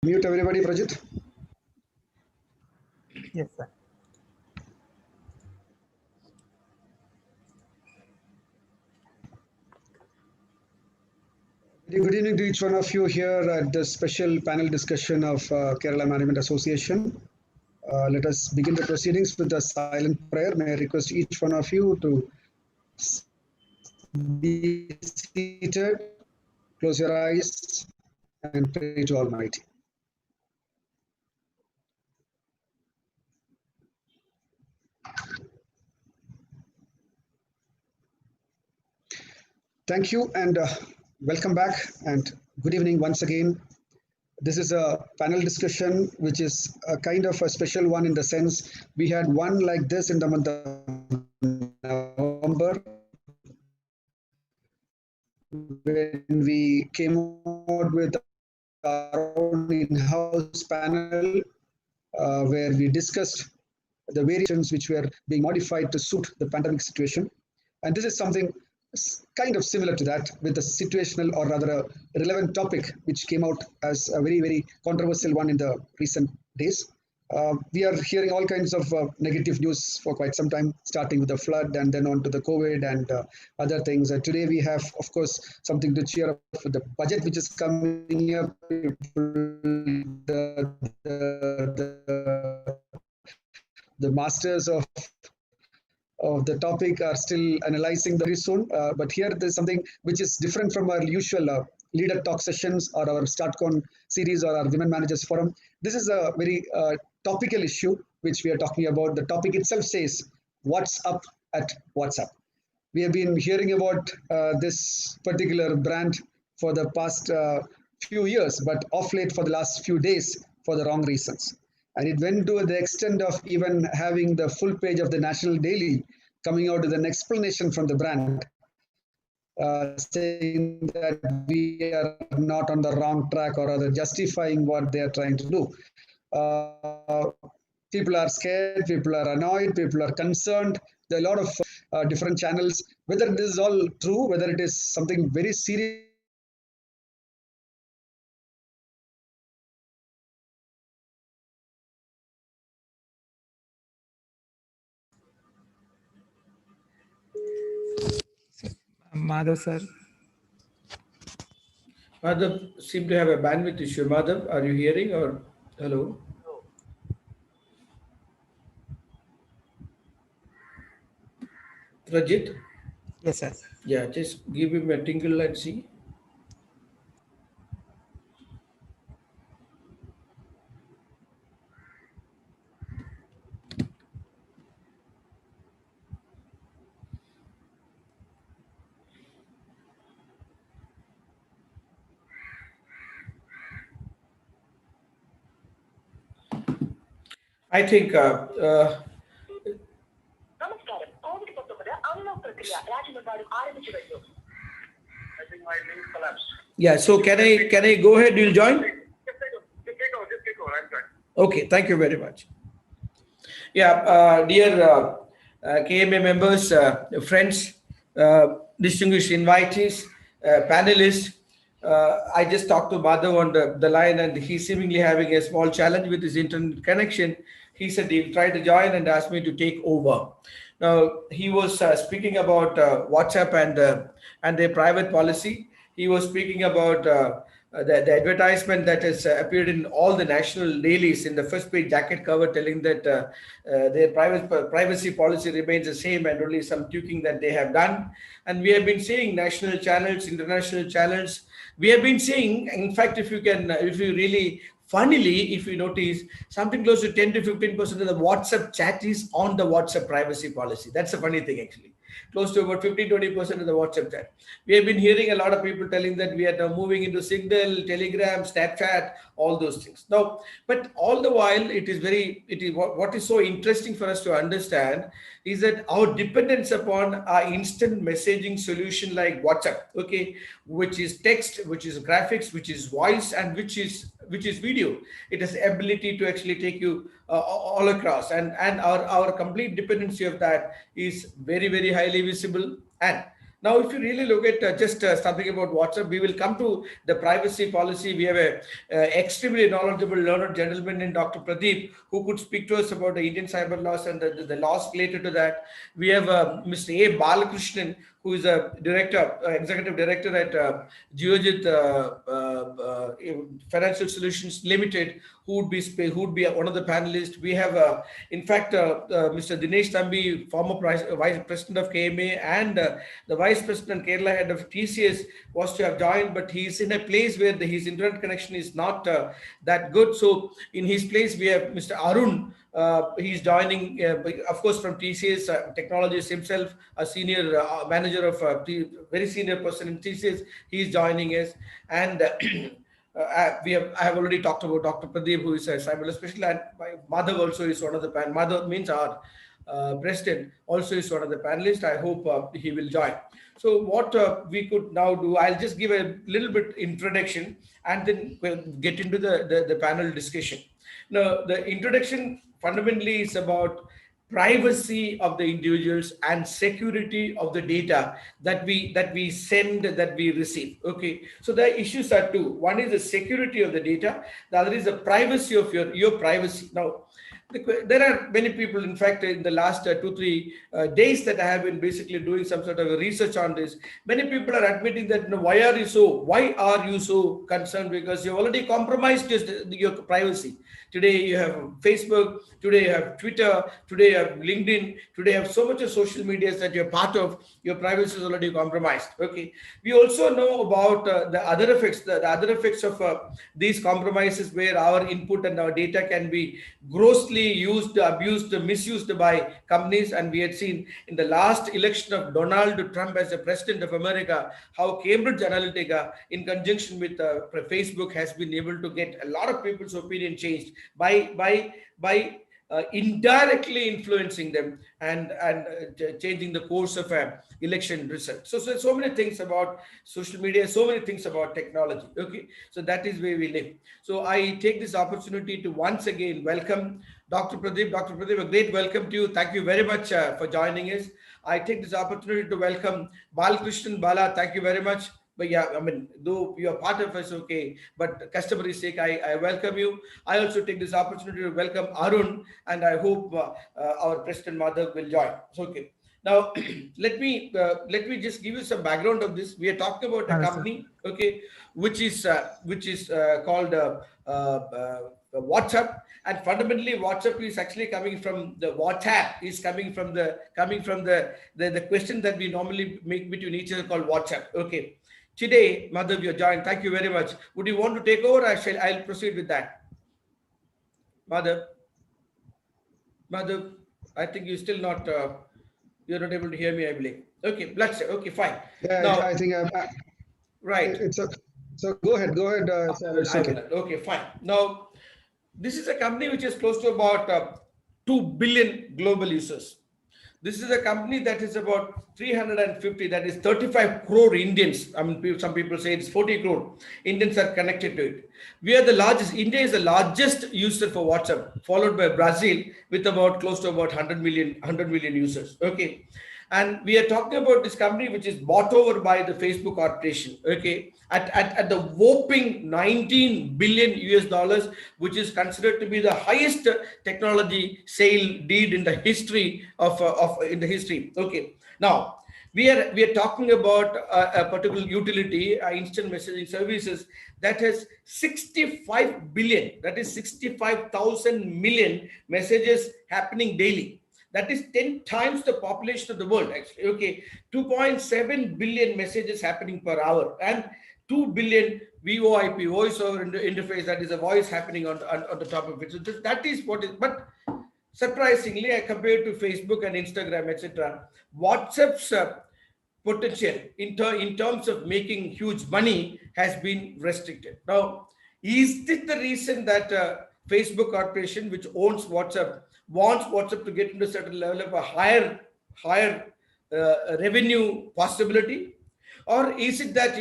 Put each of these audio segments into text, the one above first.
Mute everybody, Prajit. Yes, sir. Good evening to each one of you here at the special panel discussion of Kerala Management Association. Let us begin the proceedings with a silent prayer. May I request each one of you to be seated, close your eyes, and pray to Almighty. Thank you and welcome back and good evening once again. This is a panel discussion which is a kind of a special one in the sense we had one like this in the month of November when we came out with our own in-house panel where we discussed the variations which were being modified to suit the pandemic situation. And this is something kind of similar to that with a situational or rather a relevant topic which came out as a very, very controversial one in the recent days. We are hearing all kinds of negative news for quite some time, starting with the flood and then on to the COVID and other things. And today we have, of course, something to cheer up for the budget which is coming up. The masters of the topic are still analyzing very soon. But here there's something which is different from our usual leader talk sessions or our StartCon series or our Women Managers Forum. This is a very topical issue which we are talking about. The topic itself says, what's up at WhatsApp? We have been hearing about this particular brand for the past few years, but off late for the last few days for the wrong reasons. And it went to the extent of even having the full page of the National Daily coming out with an explanation from the brand saying that we are not on the wrong track or rather justifying what they are trying to do. People are scared, people are annoyed, people are concerned. There are a lot of different channels. Whether this is all true, whether it is something very serious, Madhav, sir. Madhav seem to have a bandwidth issue. Madhav, are you hearing or hello? Rajit? Yes, sir. Yeah, just give him a tinkle and see. I think yeah, so can I go ahead? You'll join? Okay, thank you very much. Yeah, dear KMA members, friends, distinguished invitees, panelists, I just talked to Madhav on the line and he's seemingly having a small challenge with his internet connection. He said he'll try to join and asked me to take over. Now, he was speaking about WhatsApp and their private policy. He was speaking about the advertisement that has appeared in all the national dailies in the first page jacket cover telling that their privacy policy remains the same and only some tweaking that they have done. And we have been seeing national channels, international channels. We have been seeing, in fact, if you really funnily, if you notice, something close to 10 to 15% of the WhatsApp chat is on the WhatsApp privacy policy. That's a funny thing, actually. Close to about 15-20% of the WhatsApp chat. We have been hearing a lot of people telling that we are now moving into Signal, Telegram, Snapchat, all those things. Now, but all the while, what is so interesting for us to understand is that our dependence upon our instant messaging solution like WhatsApp, okay, which is text, which is graphics, which is voice, and which is video. It has the ability to actually take you all across, and our complete dependency of that is very, very highly visible. And Now, if you really look at just something about WhatsApp, we will come to the privacy policy. We have a extremely knowledgeable, learned gentleman in Dr. Pradeep who could speak to us about the Indian cyber laws and the laws related to that. We have Mr. A. Balakrishnan, who is a director, executive director at Geojit Financial Solutions Limited, who would be one of the panelists. We have, in fact, Mr. Dinesh Thambi, former vice president of KMA, and the vice president Kerala head of TCS was to have joined, but he's in a place where his internet connection is not that good. So in his place, we have Mr. Arun. He's joining, of course, from TCS Technologies himself, a senior manager of very senior person in TCS. He's joining us, and I have already talked about Dr. Pradeep, who is a cyber specialist, and Madhav also is one of the Madhav means our president also is one of the panelists. I hope he will join. So what we could now do, I'll just give a little bit introduction and then we'll get into the panel discussion. Now, the introduction fundamentally is about privacy of the individuals and security of the data that we send, that we receive. Okay, so the issues are two. One is the security of the data, the other is the privacy of your privacy. Now, there are many people, in fact, in the last 2-3 days that I have been basically doing some sort of research on this. Many people are admitting that, why are you so concerned? Because you already compromised your privacy. Today you have Facebook, today you have Twitter, today you have LinkedIn, today you have so much of social media that you're part of. Your privacy is already compromised. Okay. We also know about the other effects, the other effects of these compromises, where our input and our data can be grossly used, abused, misused by companies. And we had seen in the last election of Donald Trump as the president of America, how Cambridge Analytica, in conjunction with Facebook, has been able to get a lot of people's opinion changed by indirectly influencing them and changing the course of election result. So many things about social media, so many things about technology. Okay, so that is where we live. So I take this opportunity to once again welcome Dr. Pradeep. Dr. Pradeep, a great welcome to you. Thank you very much for joining us. I take this opportunity to welcome Balakrishnan. Bala, thank you very much. But yeah, I mean, though you are part of us, okay, but customary sake, I welcome you. I also take this opportunity to welcome Arun, and I hope our President Madhav will join. So, okay. Now, let me just give you some background of this. We are talking about a company, okay, which is called WhatsApp, and fundamentally, WhatsApp is actually coming from the WhatsApp is coming from the question that we normally make between each other called WhatsApp. Okay. Today, Madhav, you joined. Thank you very much. Would you want to take over? I'll proceed with that. Madhav, I think you're still not, you're not able to hear me, I believe. Okay, let's say, okay, fine. Yeah, now, I think right. It's a, so go ahead. It's okay. Okay, fine. Now, this is a company which is close to about 2 billion global users. This is a company that is about 350, that is 35 crore Indians. I mean, some people say it's 40 crore Indians are connected to it. We are the largest, India is the largest user for WhatsApp, followed by Brazil with about close to about 100 million users. Okay. And we are talking about this company which is bought over by the Facebook corporation, okay, at the whopping 19 billion US dollars, which is considered to be the highest technology sale deed in the history in the history. Okay, now we are talking about a particular utility, instant messaging services, that has 65 billion, that is 65,000 million messages happening daily. That is 10 times the population of the world, actually. Okay, 2.7 billion messages happening per hour, and 2 billion VoIP, voice over interface, that is a voice happening on the top of it. So that is what is, but surprisingly, compared to Facebook and Instagram, etc., WhatsApp's potential in terms of making huge money has been restricted. Now, is this the reason that Facebook corporation, which owns WhatsApp, wants WhatsApp to get into a certain level of a higher revenue possibility? Or is it that,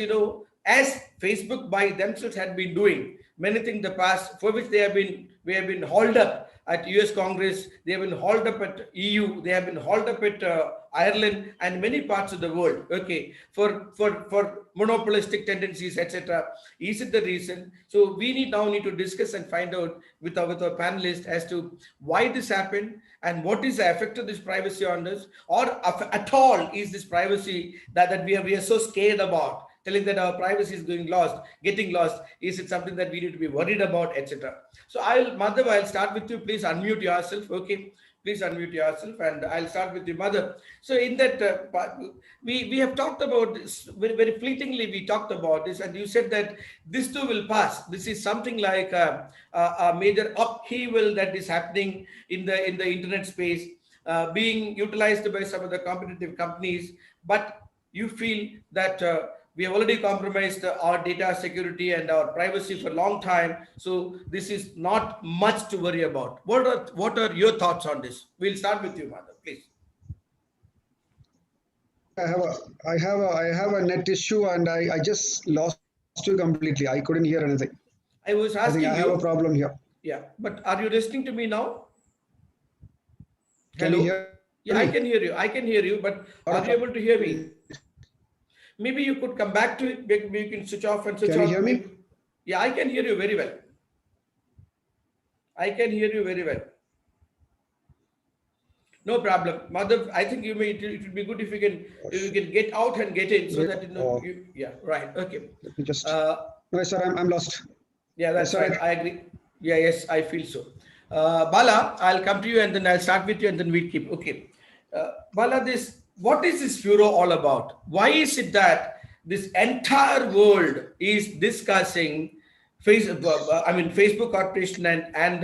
as Facebook by themselves had been doing, many things in the past for which we have been hauled up at US Congress, they have been hauled up at EU, they have been hauled up at Ireland and many parts of the world. Okay, for monopolistic tendencies, etc. Is it the reason? So we need to discuss and find out with our panelists as to why this happened and what is the effect of this privacy on us, or at all is this privacy that we are so scared about, telling that our privacy is getting lost. Is it something that we need to be worried about, etc.? So Madhav, I'll start with you. Please unmute yourself. Okay, please unmute yourself, and I'll start with you, Mother. So in that part, we have talked about this very fleetingly. We talked about this, and you said that this too will pass. This is something like a major upheaval that is happening in the internet space, being utilized by some of the competitive companies. But you feel that we have already compromised our data security and our privacy for a long time, so this is not much to worry about. What are your thoughts on this? We'll start with you, Madhav, please. I have a net issue, and I just lost you completely. I couldn't hear anything. I was I think asking I have a you. problem here. Yeah, but are you listening to me now? Can you Hello? hear Yeah, I me? can hear you. I can hear you, but are you able to hear me? Maybe you could come back to it. Maybe you can switch off and switch Can you on. hear me? Maybe. Yeah, I can hear you very well. I can hear you very well. No problem, Madhav. I think it would be good if you can get out and get in so that Oh, yeah, right. Okay. let me just. Uh, No, sir, I'm lost. yeah, that's Sir, fine. I agree. Yeah, yes, I feel so. Bala, I'll come to you and then I'll start with you and then we'll keep. Okay. Bala, what is this furor all about? Why is it that this entire world is discussing Facebook Corporation and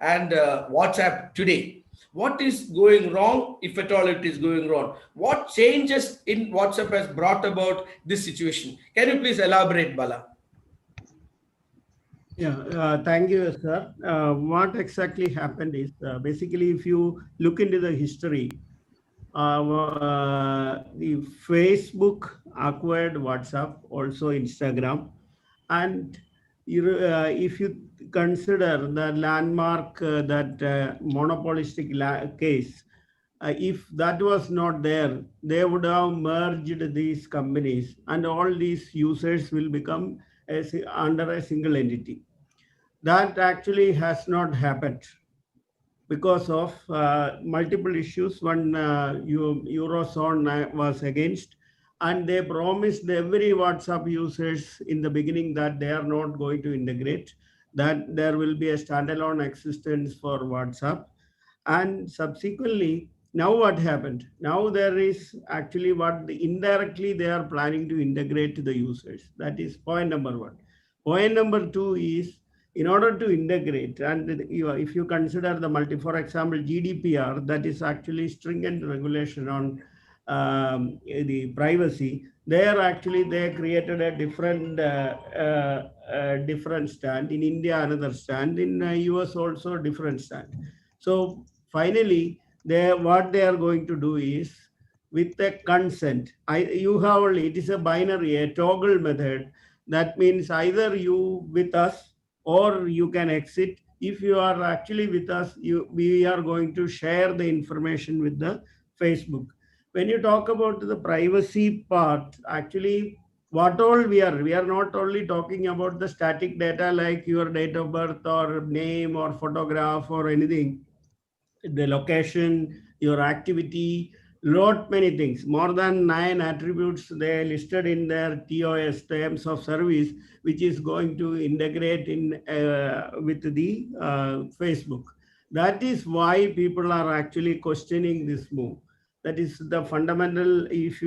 WhatsApp today? What is going wrong, if at all it is going wrong? What changes in WhatsApp has brought about this situation? Can you please elaborate, Bala? Yeah, thank you, sir. What exactly happened is basically, if you look into the history, the Facebook acquired WhatsApp, also Instagram, and if you consider the landmark that monopolistic case, if that was not there, they would have merged these companies, and all these users will become under a single entity. That actually has not happened because of multiple issues. One, Eurozone was against, and they promised every WhatsApp users in the beginning that they are not going to integrate, that there will be a standalone existence for WhatsApp. And subsequently, now what happened? Now there is actually indirectly they are planning to integrate to the users. That is point number one. Point number two is, in order to integrate, and if you consider for example, GDPR, that is actually stringent regulation on the privacy. They created a different stand. In India, another stand. In US also different stand. So finally, what they are going to do is, with a consent, it is a binary, a toggle method. That means either you with us or you can exit. If you are actually with us, we are going to share the information with the Facebook. When you talk about the privacy part, actually, what all we are not only talking about the static data like your date of birth or name or photograph or anything, the location, your activity, lot many things. More than 9 attributes they listed in their TOS, terms of service, which is going to integrate in with the Facebook. That is why people are actually questioning this move. That is the fundamental. If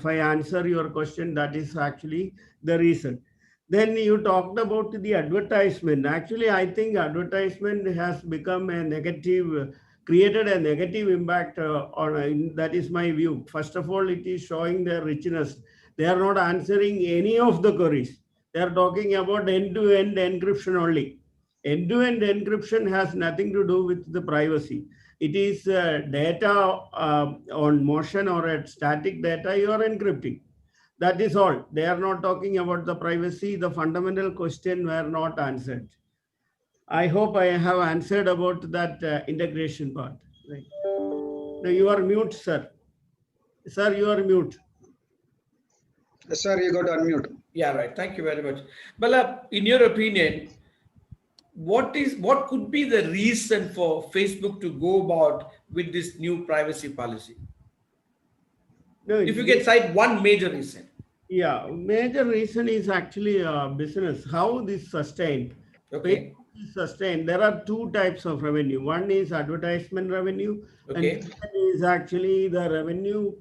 I answer your question, that is actually the reason. Then you talked about the advertisement. Actually, I think advertisement has become a negative, created a negative impact that is my view. First of all, it is showing their richness. They are not answering any of the queries. They are talking about end-to-end encryption only. End-to-end encryption has nothing to do with the privacy. It is data on motion or at static data you are encrypting. That is all. They are not talking about the privacy. The fundamental question were not answered. I hope I have answered about that integration part. Right. Now you are mute, sir. Sir, you are mute. Sir, you got to unmute. Yeah, right. Thank you very much. Bala, in your opinion, what could be the reason for Facebook to go about with this new privacy policy? No, If you can cite one major reason. yeah, major reason is actually business. How this sustained. Okay. Facebook is sustained. There are two types of revenue. One is advertisement revenue, and Okay. second is actually the revenue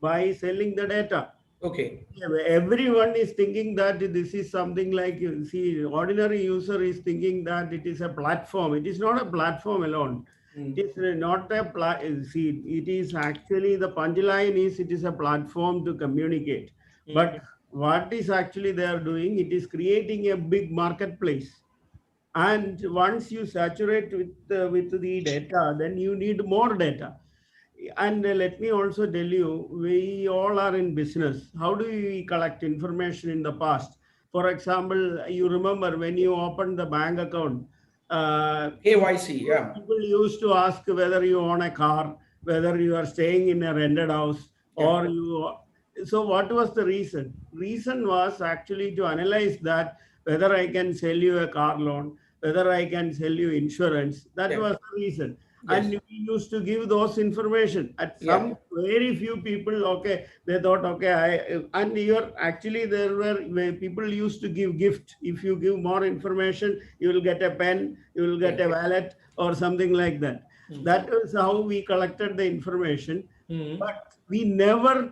by selling the data. Okay. Everyone is thinking that this is something like, see, ordinary user is thinking that it is a platform. It is not a platform alone. It is not a see, it is actually the punchline is it is a platform to communicate. But what is actually they are doing, it is creating a big marketplace. And once you saturate with the data, then you need more data. And let me also tell you, we all are in business. How do we collect information in the past? For example, you remember when you opened the bank account, KYC, yeah. people used to ask whether you own a car, whether you are staying in a rented house, or you. So what was the reason? Reason was actually to analyze that whether I can sell you a car loan, whether I can sell you insurance. That was the reason. And we used to give those information at some very few people. Okay, they thought, okay, and you're actually there were where people used to give gift. If you give more information, you will get a pen, you will get a wallet or something like that. That is how we collected the information. But we never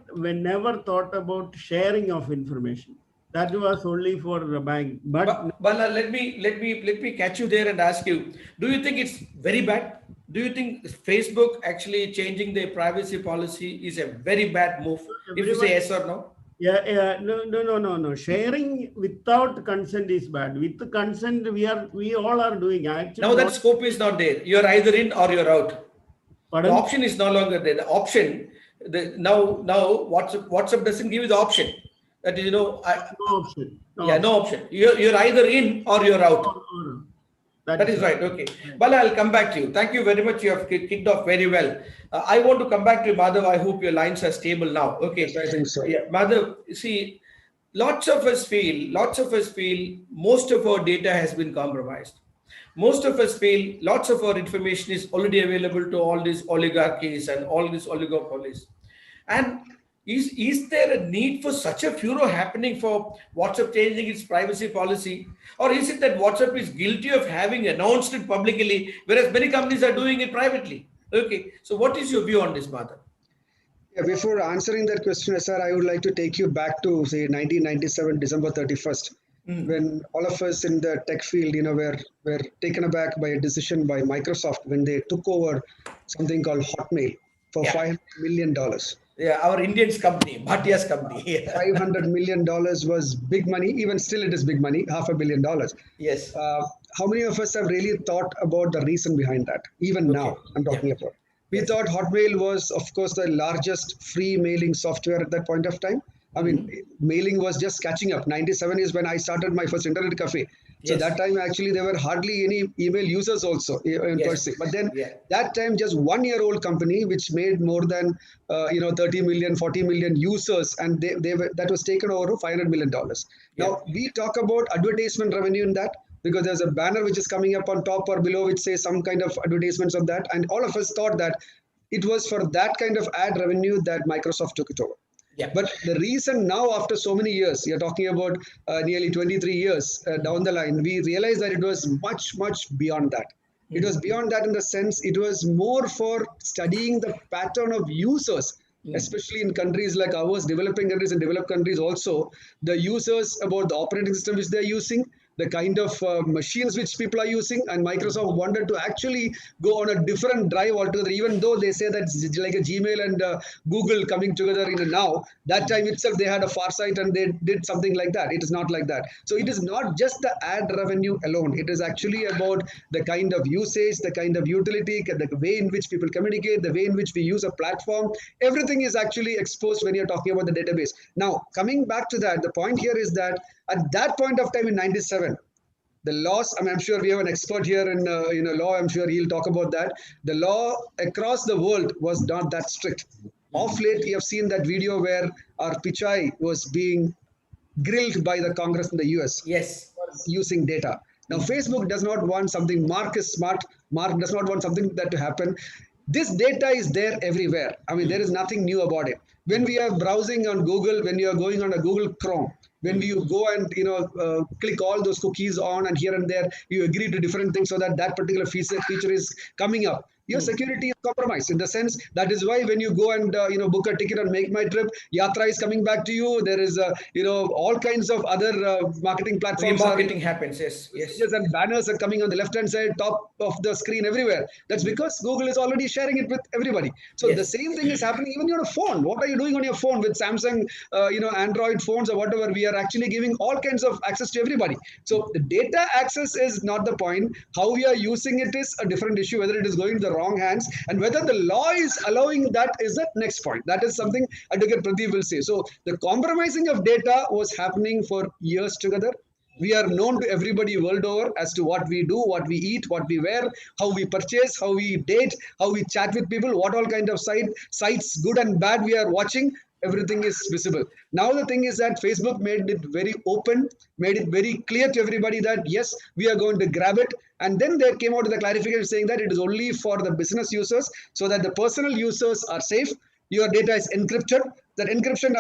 thought about sharing of information. That was only for the bank. But Bala, let me catch you there and ask you: do you think it's very bad? Do you think Facebook actually changing their privacy policy is a very bad move? If you say yes or no. Yeah, no. Sharing without consent is bad. With consent, we all are doing. Actually, Now that scope is not there. You're either in or you're out. Pardon? The option is no longer there. The option, now WhatsApp doesn't give you the option. That is, no option. No option. You're either in or you're out. That is right. Okay. Bala, I'll come back to you. Thank you very much. You have kicked off very well. I want to come back to you, Madhav. I hope your lines are stable now. Okay. Yes, I think so. Yeah, Madhav, see, lots of us feel most of our data has been compromised. Most of us feel lots of our information is already available to all these oligarchies and all these oligopolies. And is there a need for such a furor happening for WhatsApp changing its privacy policy? Or is it that WhatsApp is guilty of having announced it publicly, whereas many companies are doing it privately? Okay. So what is your view on this matter? Yeah, before answering that question, sir, I would like to take you back to, say, 1997, December 31st, when all of us in the tech field, were taken aback by a decision by Microsoft when they took over something called Hotmail for $500 million. Yeah, our Indians company, Bhatia's company. $500 million was big money. Even still, it is big money, $500 million. Yes. How many of us have really thought about the reason behind that? Even now, I'm talking about. We thought Hotmail was, of course, the largest free mailing software at that point of time. I mean, mailing was just catching up. 97 is when I started my first internet cafe. So that time, actually, there were hardly any email users also per se. But then that time, just 1 year old company, which made more than 30 million, 40 million users, and that was taken over $500 million. Now, we talk about advertisement revenue in that, because there's a banner which is coming up on top or below which says some kind of advertisements of that. And all of us thought that it was for that kind of ad revenue that Microsoft took it over. But the reason now, after so many years, you're talking about nearly 23 years down the line, we realized that it was much, much beyond that. It was beyond that in the sense it was more for studying the pattern of users, especially in countries like ours, developing countries and developed countries also, the users, about the operating system which they're using, the kind of machines which people are using, and Microsoft wanted to actually go on a different drive altogether, even though they say that it's like a Gmail and Google coming together in a now. That time itself, they had a foresight and they did something like that. It is not like that. So it is not just the ad revenue alone. It is actually about the kind of usage, the kind of utility, the way in which people communicate, the way in which we use a platform. Everything is actually exposed when you're talking about the database. Now, coming back to that, the point here is that at that point of time in 97, the laws, I mean, I'm sure we have an expert here in law, I'm sure he'll talk about that. The law across the world was not that strict. Of late, you have seen that video where our Pichai was being grilled by the Congress in the US Yes. for using data. Now, Facebook does not want something, Mark is smart, Mark does not want something that to happen. This data is there everywhere. I mean, there is nothing new about it. When we are browsing on Google, when you are going on a Google Chrome, when you go and click all those cookies on and here and there, you agree to different things so that that particular feature is coming up. Your security is compromised in the sense that is why when you go and book a ticket and make my trip, Yatra is coming back to you. There is all kinds of other marketing platforms. Remarketing happens. Yes. Messages and banners are coming on the left hand side, top of the screen, everywhere. That's because Google is already sharing it with everybody. So the same thing is happening even on a phone. What are you doing on your phone with Samsung, Android phones or whatever? We are actually giving all kinds of access to everybody. So the data access is not the point. How we are using it is a different issue. Whether it is going to the wrong hands and whether the law is allowing that is the next point. That is something Advocate Pradeep will say. So the compromising of data was happening for years together. We are known to everybody world over as to what we do, what we eat, what we wear, how we purchase, how we date, how we chat with people, what all kind of sites, good and bad, we are watching. Everything is visible. Now the thing is that Facebook made it very open, made it very clear to everybody that yes, we are going to grab it. And then they came out with a clarification saying that it is only for the business users so that the personal users are safe. Your data is encrypted. That encryption,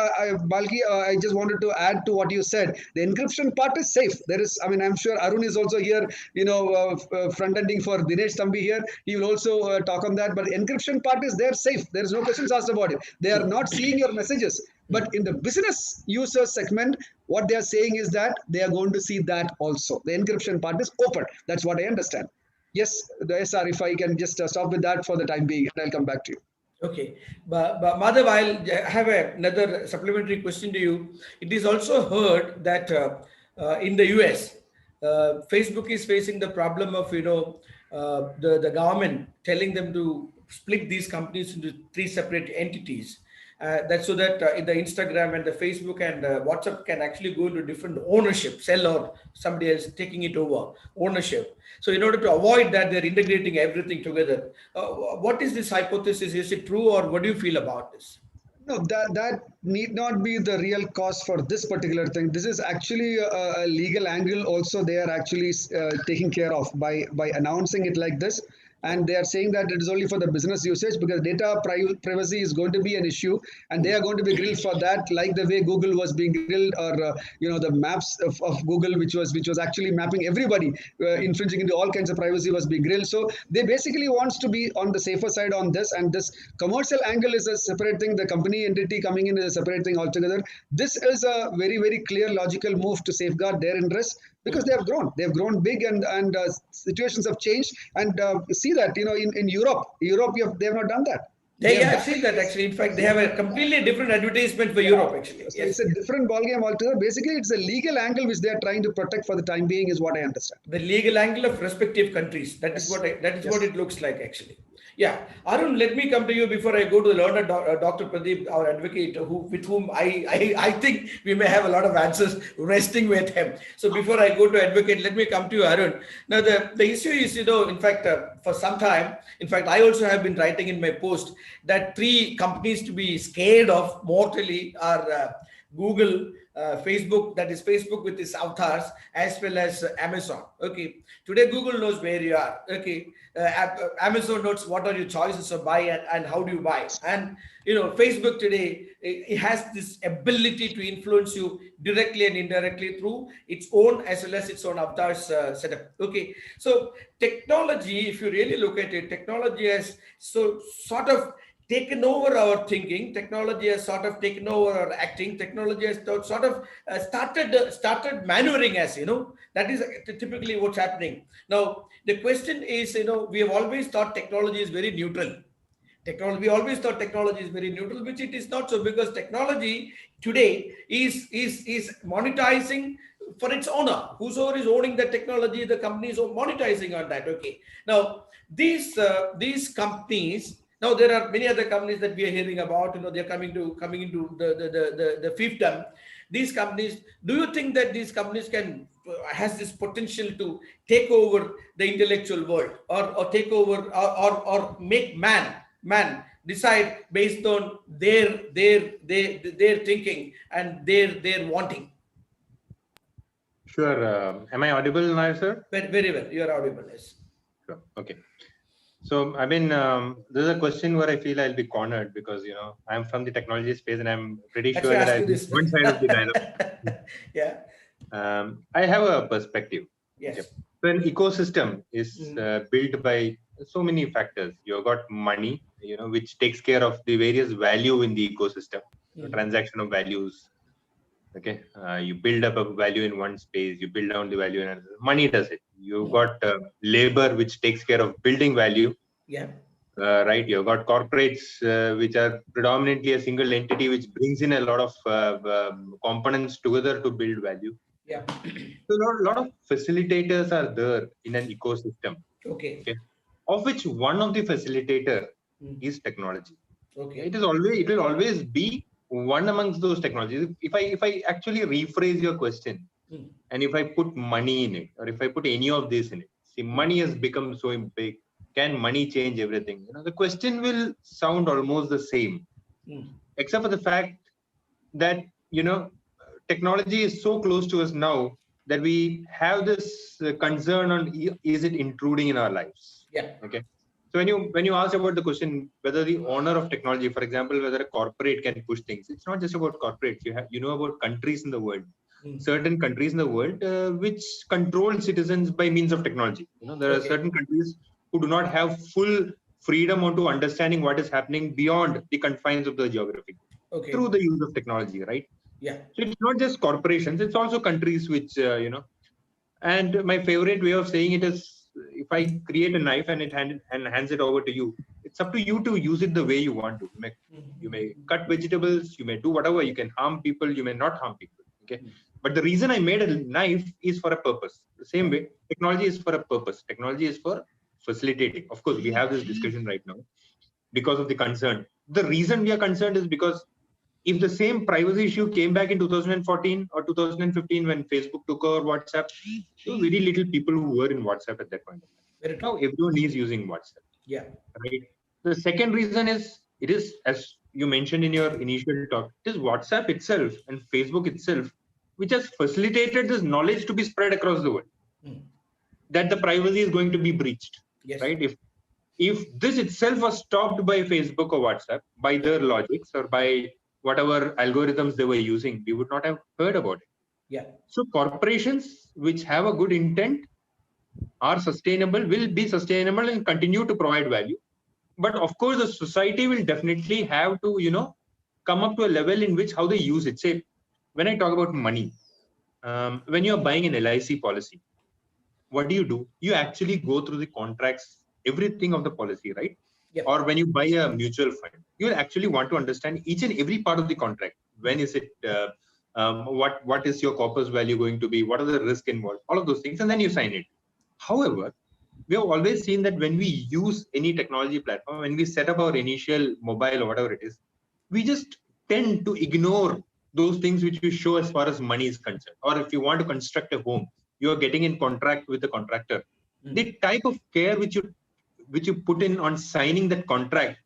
Balki, I just wanted to add to what you said. The encryption part is safe. There is, I mean, I'm sure Arun is also here, front-ending for Dinesh Thambi here. He will also talk on that. But the encryption part is there safe. There is no questions asked about it. They are not seeing your messages. But in the business user segment, what they are saying is that they are going to see that also. The encryption part is open. That's what I understand. Yes, the SR, if I can just stop with that for the time being, and I'll come back to you. Okay, but Madhav, I'll have another supplementary question to you. It is also heard that in the US, Facebook is facing the problem of the government telling them to split these companies into three separate entities. That's so that in the Instagram and the Facebook and WhatsApp can actually go into different ownership, sell or somebody else taking it over ownership. So in order to avoid that, they're integrating everything together. What is this hypothesis? Is it true, or what do you feel about this? No, that need not be the real cause for this particular thing. This is actually a legal angle. Also, they are actually taking care of by announcing it like this. And they are saying that it is only for the business usage because data privacy is going to be an issue, and they are going to be grilled for that, like the way Google was being grilled, or the maps of Google, which was actually mapping everybody, infringing into all kinds of privacy, was being grilled. So they basically wants to be on the safer side on this, and this commercial angle is a separate thing. The company entity coming in is a separate thing altogether. This is a very, very clear, logical move to safeguard their interests because they have grown big, and situations have changed. And see that in Europe they have not done that. I've seen that actually. In fact, they have a completely different advertisement for Europe actually. So it's a different ballgame altogether. Basically, it's a legal angle which they are trying to protect for the time being, is what I understand. The legal angle of respective countries. That is what it looks like actually. Yeah, Arun, let me come to you before I go to the learner, Dr. Pradeep, our advocate, with whom I think we may have a lot of answers resting with him. So before I go to advocate, let me come to you, Arun. Now, the issue is, in fact, for some time, in fact, I also have been writing in my post that three companies to be scared of mortally are Google, Facebook, that is Facebook with its avatars, as well as Amazon. Okay, today Google knows where you are. Okay, Amazon knows what are your choices of buy and how do you buy. And Facebook today, it has this ability to influence you directly and indirectly through its own as well as its own avatars setup. Okay, so technology, if you really look at it, technology has sort of taken over our thinking. Technology has sort of taken over our acting. Technology has sort of started maneuvering us. That is typically what's happening now. The question is, we have always thought technology is very neutral. We always thought technology is very neutral, which it is not so, because technology today is monetizing for its owner. Whosoever is owning the technology, the companies are monetizing on that. Okay. Now these companies. Now there are many other companies that we are hearing about. They're coming into the fiefdom. These companies. Do you think that these companies has this potential to take over the intellectual world, or take over, or make man decide based on their thinking and their wanting? Sure. Am I audible now, sir? Very well. You are audible. Yes. Sure. Okay. So, I mean, this is a question where I feel I'll be cornered because, I'm from the technology space and I'm pretty That's sure why I that asked you I'll be this. one side of the dialogue. Yeah. I have a perspective. Yes. Okay. So, an ecosystem is built by so many factors. You've got money, which takes care of the various value in the ecosystem, transaction of values. Okay, you build up a value in one space, you build down the value in another. Money does it. You've got labor, which takes care of building value. Yeah. Right. You've got corporates, which are predominantly a single entity, which brings in a lot of components together to build value. Yeah. So a lot of facilitators are there in an ecosystem. Okay. Of which one of the facilitator is technology. Okay. It will always be one amongst those technologies. If I actually rephrase your question, and if I put money in it, or if I put any of this in it, see, money has become so big. Can money change everything? The question will sound almost the same, except for the fact that technology is so close to us now that we have this concern on is it intruding in our lives? Yeah. Okay. So when you ask about the question whether the owner of technology, for example, whether a corporate can push things, it's not just about corporates. You know about countries in the world, certain countries in the world which control citizens by means of technology. There are certain countries who do not have full freedom onto understanding what is happening beyond the confines of the geography through the use of technology, right? Yeah. So it's not just corporations; it's also countries which And my favorite way of saying it is, if I create a knife and hands it over to you, it's up to you to use it the way you want to. You may cut vegetables, you may do whatever. You can harm people, you may not harm people. Okay, but the reason I made a knife is for a purpose. The same way, technology is for a purpose. Technology is for facilitating. Of course, we have this discussion right now because of the concern. The reason we are concerned is because if the same privacy issue came back in 2014 or 2015 when Facebook took over WhatsApp, there were very little people who were in WhatsApp at that point. Now everyone is using WhatsApp. Yeah. Right. The second reason is, it is, as you mentioned in your initial talk, it is WhatsApp itself and Facebook itself which has facilitated this knowledge to be spread across the world. That the privacy is going to be breached. Yes. Right. If this itself was stopped by Facebook or WhatsApp, by their logics or by whatever algorithms they were using, we would not have heard about it. Yeah. So corporations which have a good intent are sustainable, will be sustainable and continue to provide value. But of course, the society will definitely have to, come up to a level in which how they use it. Say, when I talk about money, when you're buying an LIC policy, what do? You actually go through the contracts, everything of the policy, right? Yep. Or when you buy a mutual fund, you actually want to understand each and every part of the contract. When is it? What is your corpus value going to be? What are the risks involved? All of those things, and then you sign it. However, we have always seen that when we use any technology platform, when we set up our initial mobile or whatever it is, we just tend to ignore those things which we show as far as money is concerned. Or if you want to construct a home, you are getting in contract with the contractor. The type of care which you put in on signing that contract,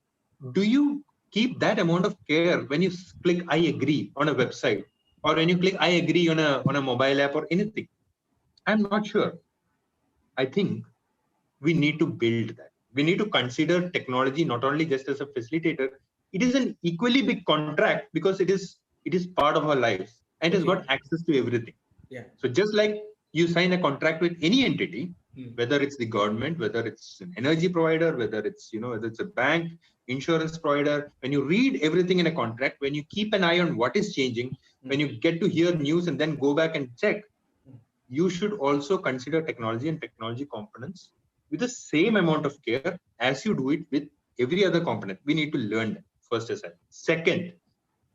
do you keep that amount of care when you click I agree on a website, or when you click I agree on a mobile app or anything? I'm not sure. I think we need to build that. We need to consider technology not only just as a facilitator, it is an equally big contract because it is part of our lives and it has got access to everything. Yeah. So just like you sign a contract with any entity, whether it's the government, whether it's an energy provider, whether it's, whether it's a bank, insurance provider. When you read everything in a contract, when you keep an eye on what is changing, when you get to hear news and then go back and check, you should also consider technology and technology components with the same amount of care as you do it with every other component. We need to learn that first as well. Second,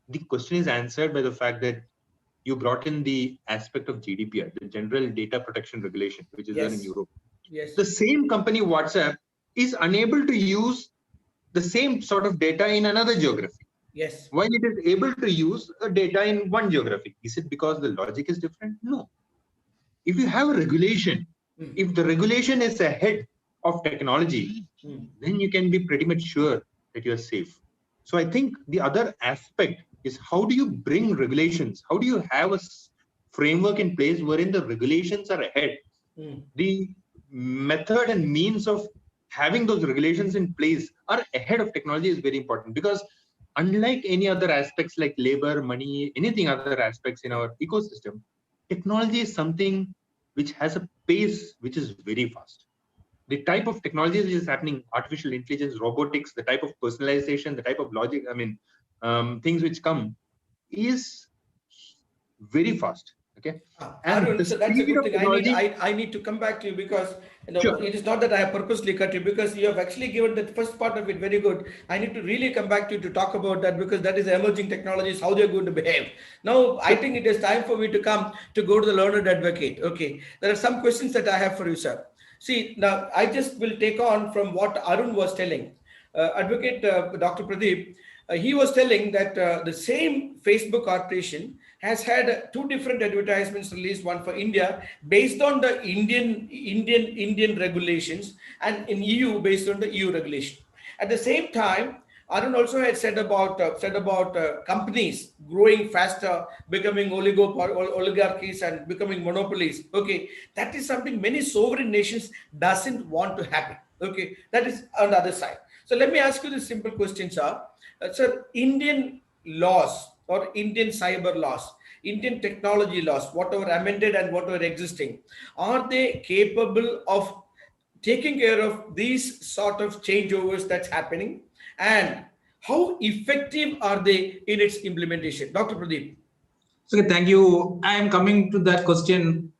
the question is answered by the fact that you brought in the aspect of GDPR, the General Data Protection Regulation, which is there in Europe. Yes. The same company, WhatsApp, is unable to use the same sort of data in another geography. Yes. While it is able to use a data in one geography. Is it because the logic is different? No. If you have a regulation, if the regulation is ahead of technology, then you can be pretty much sure that you're safe. So I think the other aspect is, how do you bring regulations? How do you have a framework in place wherein the regulations are ahead? The method and means of having those regulations in place are ahead of technology is very important, because unlike any other aspects like labor, money, anything other aspects in our ecosystem, technology is something which has a pace which is very fast. The type of technology which is happening, artificial intelligence, robotics, the type of personalization, the type of logic, things which come is very fast. Okay. And Arun, the so that's a speed good of thing. technology. I need to come back to you, because Sure. it is not that I have purposely cut you, because you have actually given the first part of it very good. I need to really come back to you to talk about that, because that is emerging technologies, how they're going to behave. Now, I think it is time for me to go to the learned advocate. Okay, there are some questions that I have for you, sir. See, now I just will take on from what Arun was telling. Advocate Dr. Pradeep, he was telling that the same Facebook corporation has had two different advertisements released, one for India based on the Indian regulations, and in EU based on the EU regulation. At the same time, Arun also had said about companies growing faster, becoming oligarchies and becoming monopolies. Okay, that is something many sovereign nations doesn't want to happen. Okay, that is on the other side. So let me ask you this simple question, sir. Sir, Indian laws or Indian cyber laws, Indian technology laws, whatever amended and whatever existing, are they capable of taking care of these sort of changeovers that's happening, and how effective are they in its implementation? Dr. Pradeep. Okay, thank you. I am coming to that question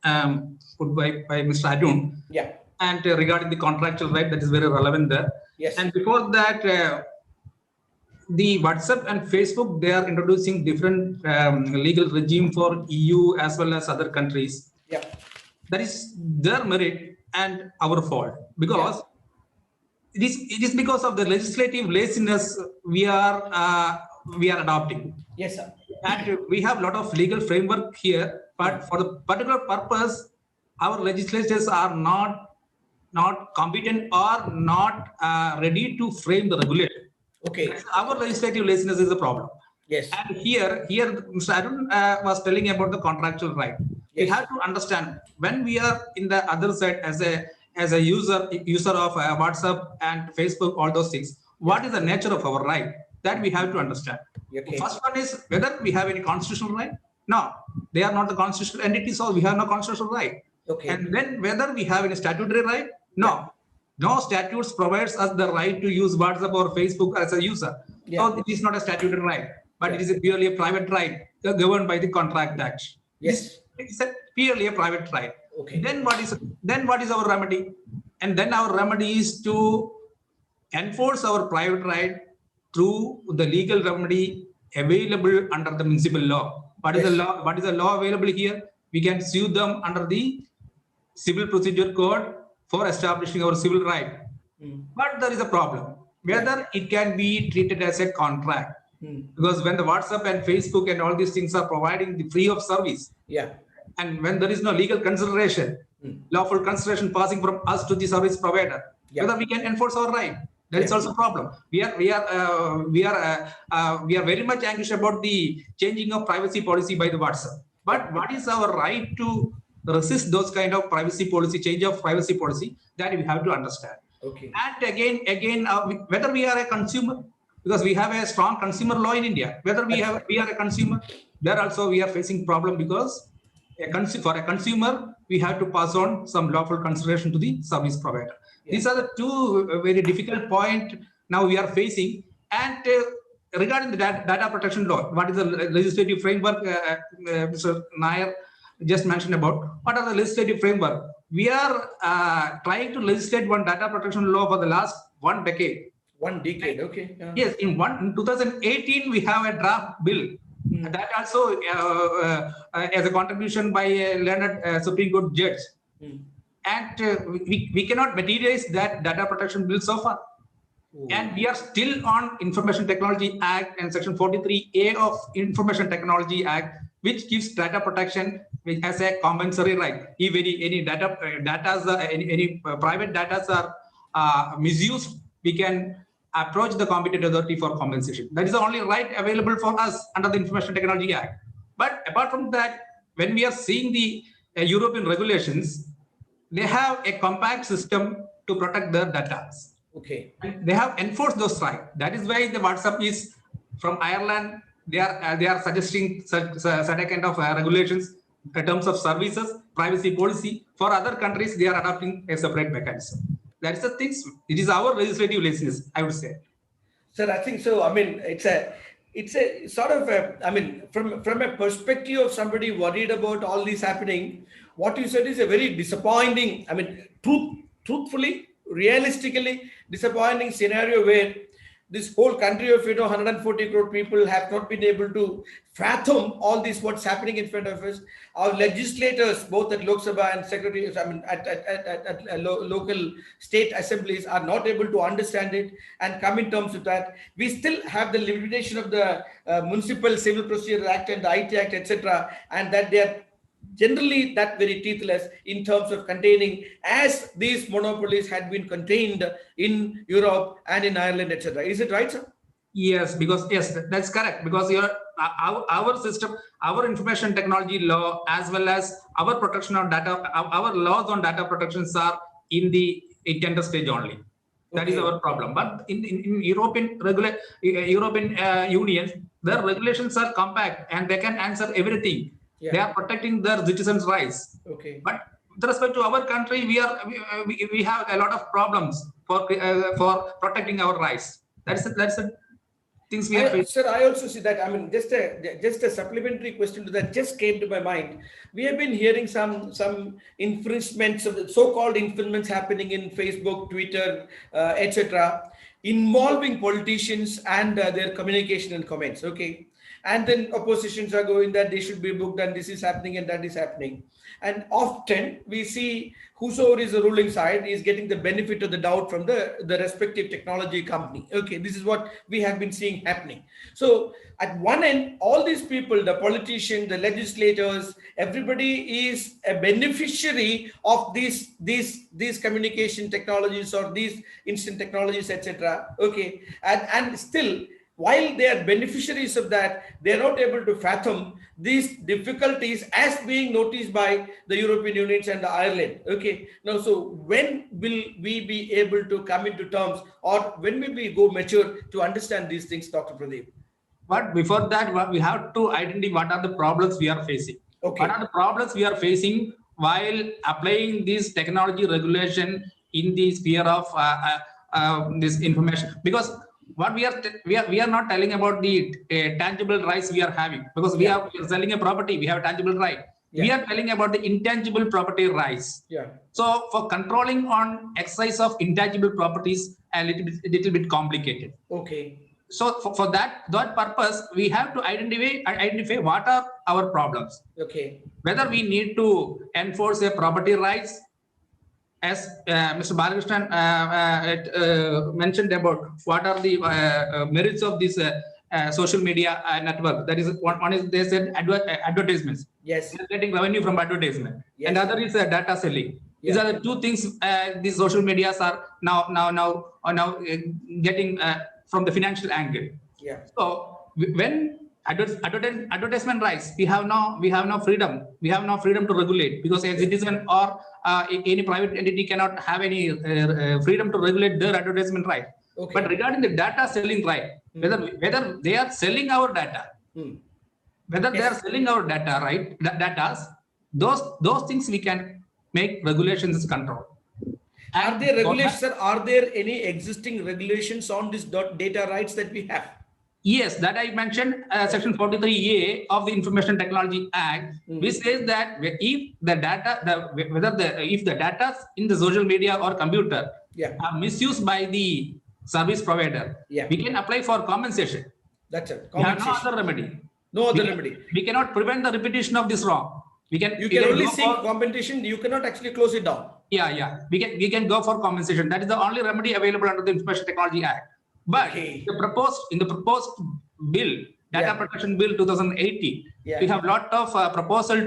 put by Mr. Arun. Yeah. And regarding the contractual right, that is very relevant there. Yes. And before that, the WhatsApp and Facebook, they are introducing different legal regime for EU as well as other countries. Yeah. That is their merit and our fault, because it is because of the legislative laziness we are adopting. Yes, sir. And we have a lot of legal framework here, but for the particular purpose, our legislators are not competent or not ready to frame the regulator. Okay. Our legislative laziness is a problem. Yes. And here Mr. Arun was telling about the contractual right. Yes. We have to understand, when we are in the other side as a user of WhatsApp and Facebook, all those things, what is the nature of our right? That we have to understand. Okay. First one is whether we have any constitutional right. No, they are not the constitutional entities, so we have no constitutional right. Okay. And then whether we have any statutory right. No. No statutes provides us the right to use WhatsApp or Facebook as a user. So it is not a statutory right, but it is a purely a private right governed by the Contract Act. Yes. It's purely a private right. Okay. Then what is our remedy? And then our remedy is to enforce our private right through the legal remedy available under the municipal law. What is the law? What is the law available here? We can sue them under the Civil Procedure Code for establishing our civil right. But there is a problem whether it can be treated as a contract, because when the WhatsApp and Facebook and all these things are providing the free of service, and when there is no legal consideration, lawful consideration passing from us to the service provider, whether we can enforce our right, that is also a problem. We are very much anxious about the changing of privacy policy by the WhatsApp. But what is our right to resist those kind of privacy policy, change of privacy policy, that we have to understand. Okay. And again, whether we are a consumer, because we have a strong consumer law in India, whether we are a consumer, there also we are facing problem, because for a consumer, we have to pass on some lawful consideration to the service provider. These are the two very difficult point now we are facing. And regarding the data protection law, what is the legislative framework Mr. Nair just mentioned about? What are the legislative framework? We are trying to legislate one data protection law for the last 1 decade. 1 decade, okay. Yes, in 2018 we have a draft bill. That also as a contribution by a learned Supreme Court judge. And we cannot materialize that data protection bill so far. And we are still on Information Technology Act and Section 43A of Information Technology Act, which gives data protection as a compulsory right. If any private data are misused, we can approach the competent authority for compensation. That is the only right available for us under the Information Technology Act. But apart from that, when we are seeing the European regulations, they have a compact system to protect their data. Okay. And they have enforced those rights. That is why the WhatsApp is from Ireland. They are suggesting such a kind of regulations in terms of services, privacy policy. For other countries, they are adopting a separate mechanism. That's the things. It is our legislative laziness, I would say. Sir, I think so. I mean, it's a sort of from a perspective of somebody worried about all this happening. What you said is a very disappointing. I mean, truthfully, realistically disappointing scenario where this whole country of 140 crore people have not been able to fathom all this what's happening in front of us. Our legislators, both at Lok Sabha and secretaries, at local state assemblies, are not able to understand it and come in terms with that. We still have the limitation of the Municipal Civil Procedure Act and the IT Act, etc., and that they are generally that very teethless in terms of containing, as these monopolies had been contained in Europe and in Ireland, etc. Is it right, sir? Yes, because yes, that's correct. Because our system, our information technology law, as well as our protection on data, our laws on data protections are in the tender stage only. That is our problem. But in European Union, their regulations are compact and they can answer everything. Yeah. They are protecting their citizens' rights. Okay. But with respect to our country, we have a lot of problems for protecting our rights. That's the things we have. Sir, I also see that. I mean, just a supplementary question to that just came to my mind. We have been hearing some infringements, of so-called infringements happening in Facebook, Twitter, etc., involving politicians and their communication and comments. Okay. And then oppositions are going that they should be booked and this is happening and that is happening. And often we see whosoever is the ruling side is getting the benefit of the doubt from the respective technology company. Okay, this is what we have been seeing happening. So at one end, all these people, the politicians, the legislators, everybody is a beneficiary of these communication technologies or these instant technologies, etc. Okay, and still, while they are beneficiaries of that, they are not able to fathom these difficulties as being noticed by the European Union and the Ireland. Okay. Now, so when will we be able to come into terms, or when will we go mature to understand these things, Dr. Pradeep? But before that, we have to identify what are the problems we are facing. Okay. What are the problems we are facing while applying this technology regulation in the sphere of this information? Because what we are not telling about the tangible rights we are having, because we are selling a property, we have a tangible right. We are telling about the intangible property rights. So for controlling on exercise of intangible properties, a little bit complicated. Okay. So for that purpose, we have to identify what are our problems. Okay. Whether we need to enforce a property rights, as Mr. Balakrishnan mentioned about what are the merits of this social media network. That is one is they said advertisements. Yes. They're getting revenue from advertisement. Yes. And other is data selling. These are the two things these social medias are now getting from the financial angle. Yeah. So when advertisement rights, we have no freedom. We have no freedom to regulate, because a citizen or any private entity cannot have any freedom to regulate their advertisement right. Okay. But regarding the data selling right, whether they are selling our data, whether they are selling our data right, data, those things we can make regulations control. Are And there regulations, sir? Are there any existing regulations on this data rights that we have? Yes, that I mentioned, Section 43A of the Information Technology Act, which says that if the data, if the data in the social media or computer are misused by the service provider, we can apply for compensation. That's it. We have no other remedy. No other remedy. We cannot prevent the repetition of this wrong. You can only seek compensation. You cannot actually close it down. Yeah. We can go for compensation. That is the only remedy available under the Information Technology Act. But in the proposed bill, Data Protection Bill 2018, we have a lot of proposal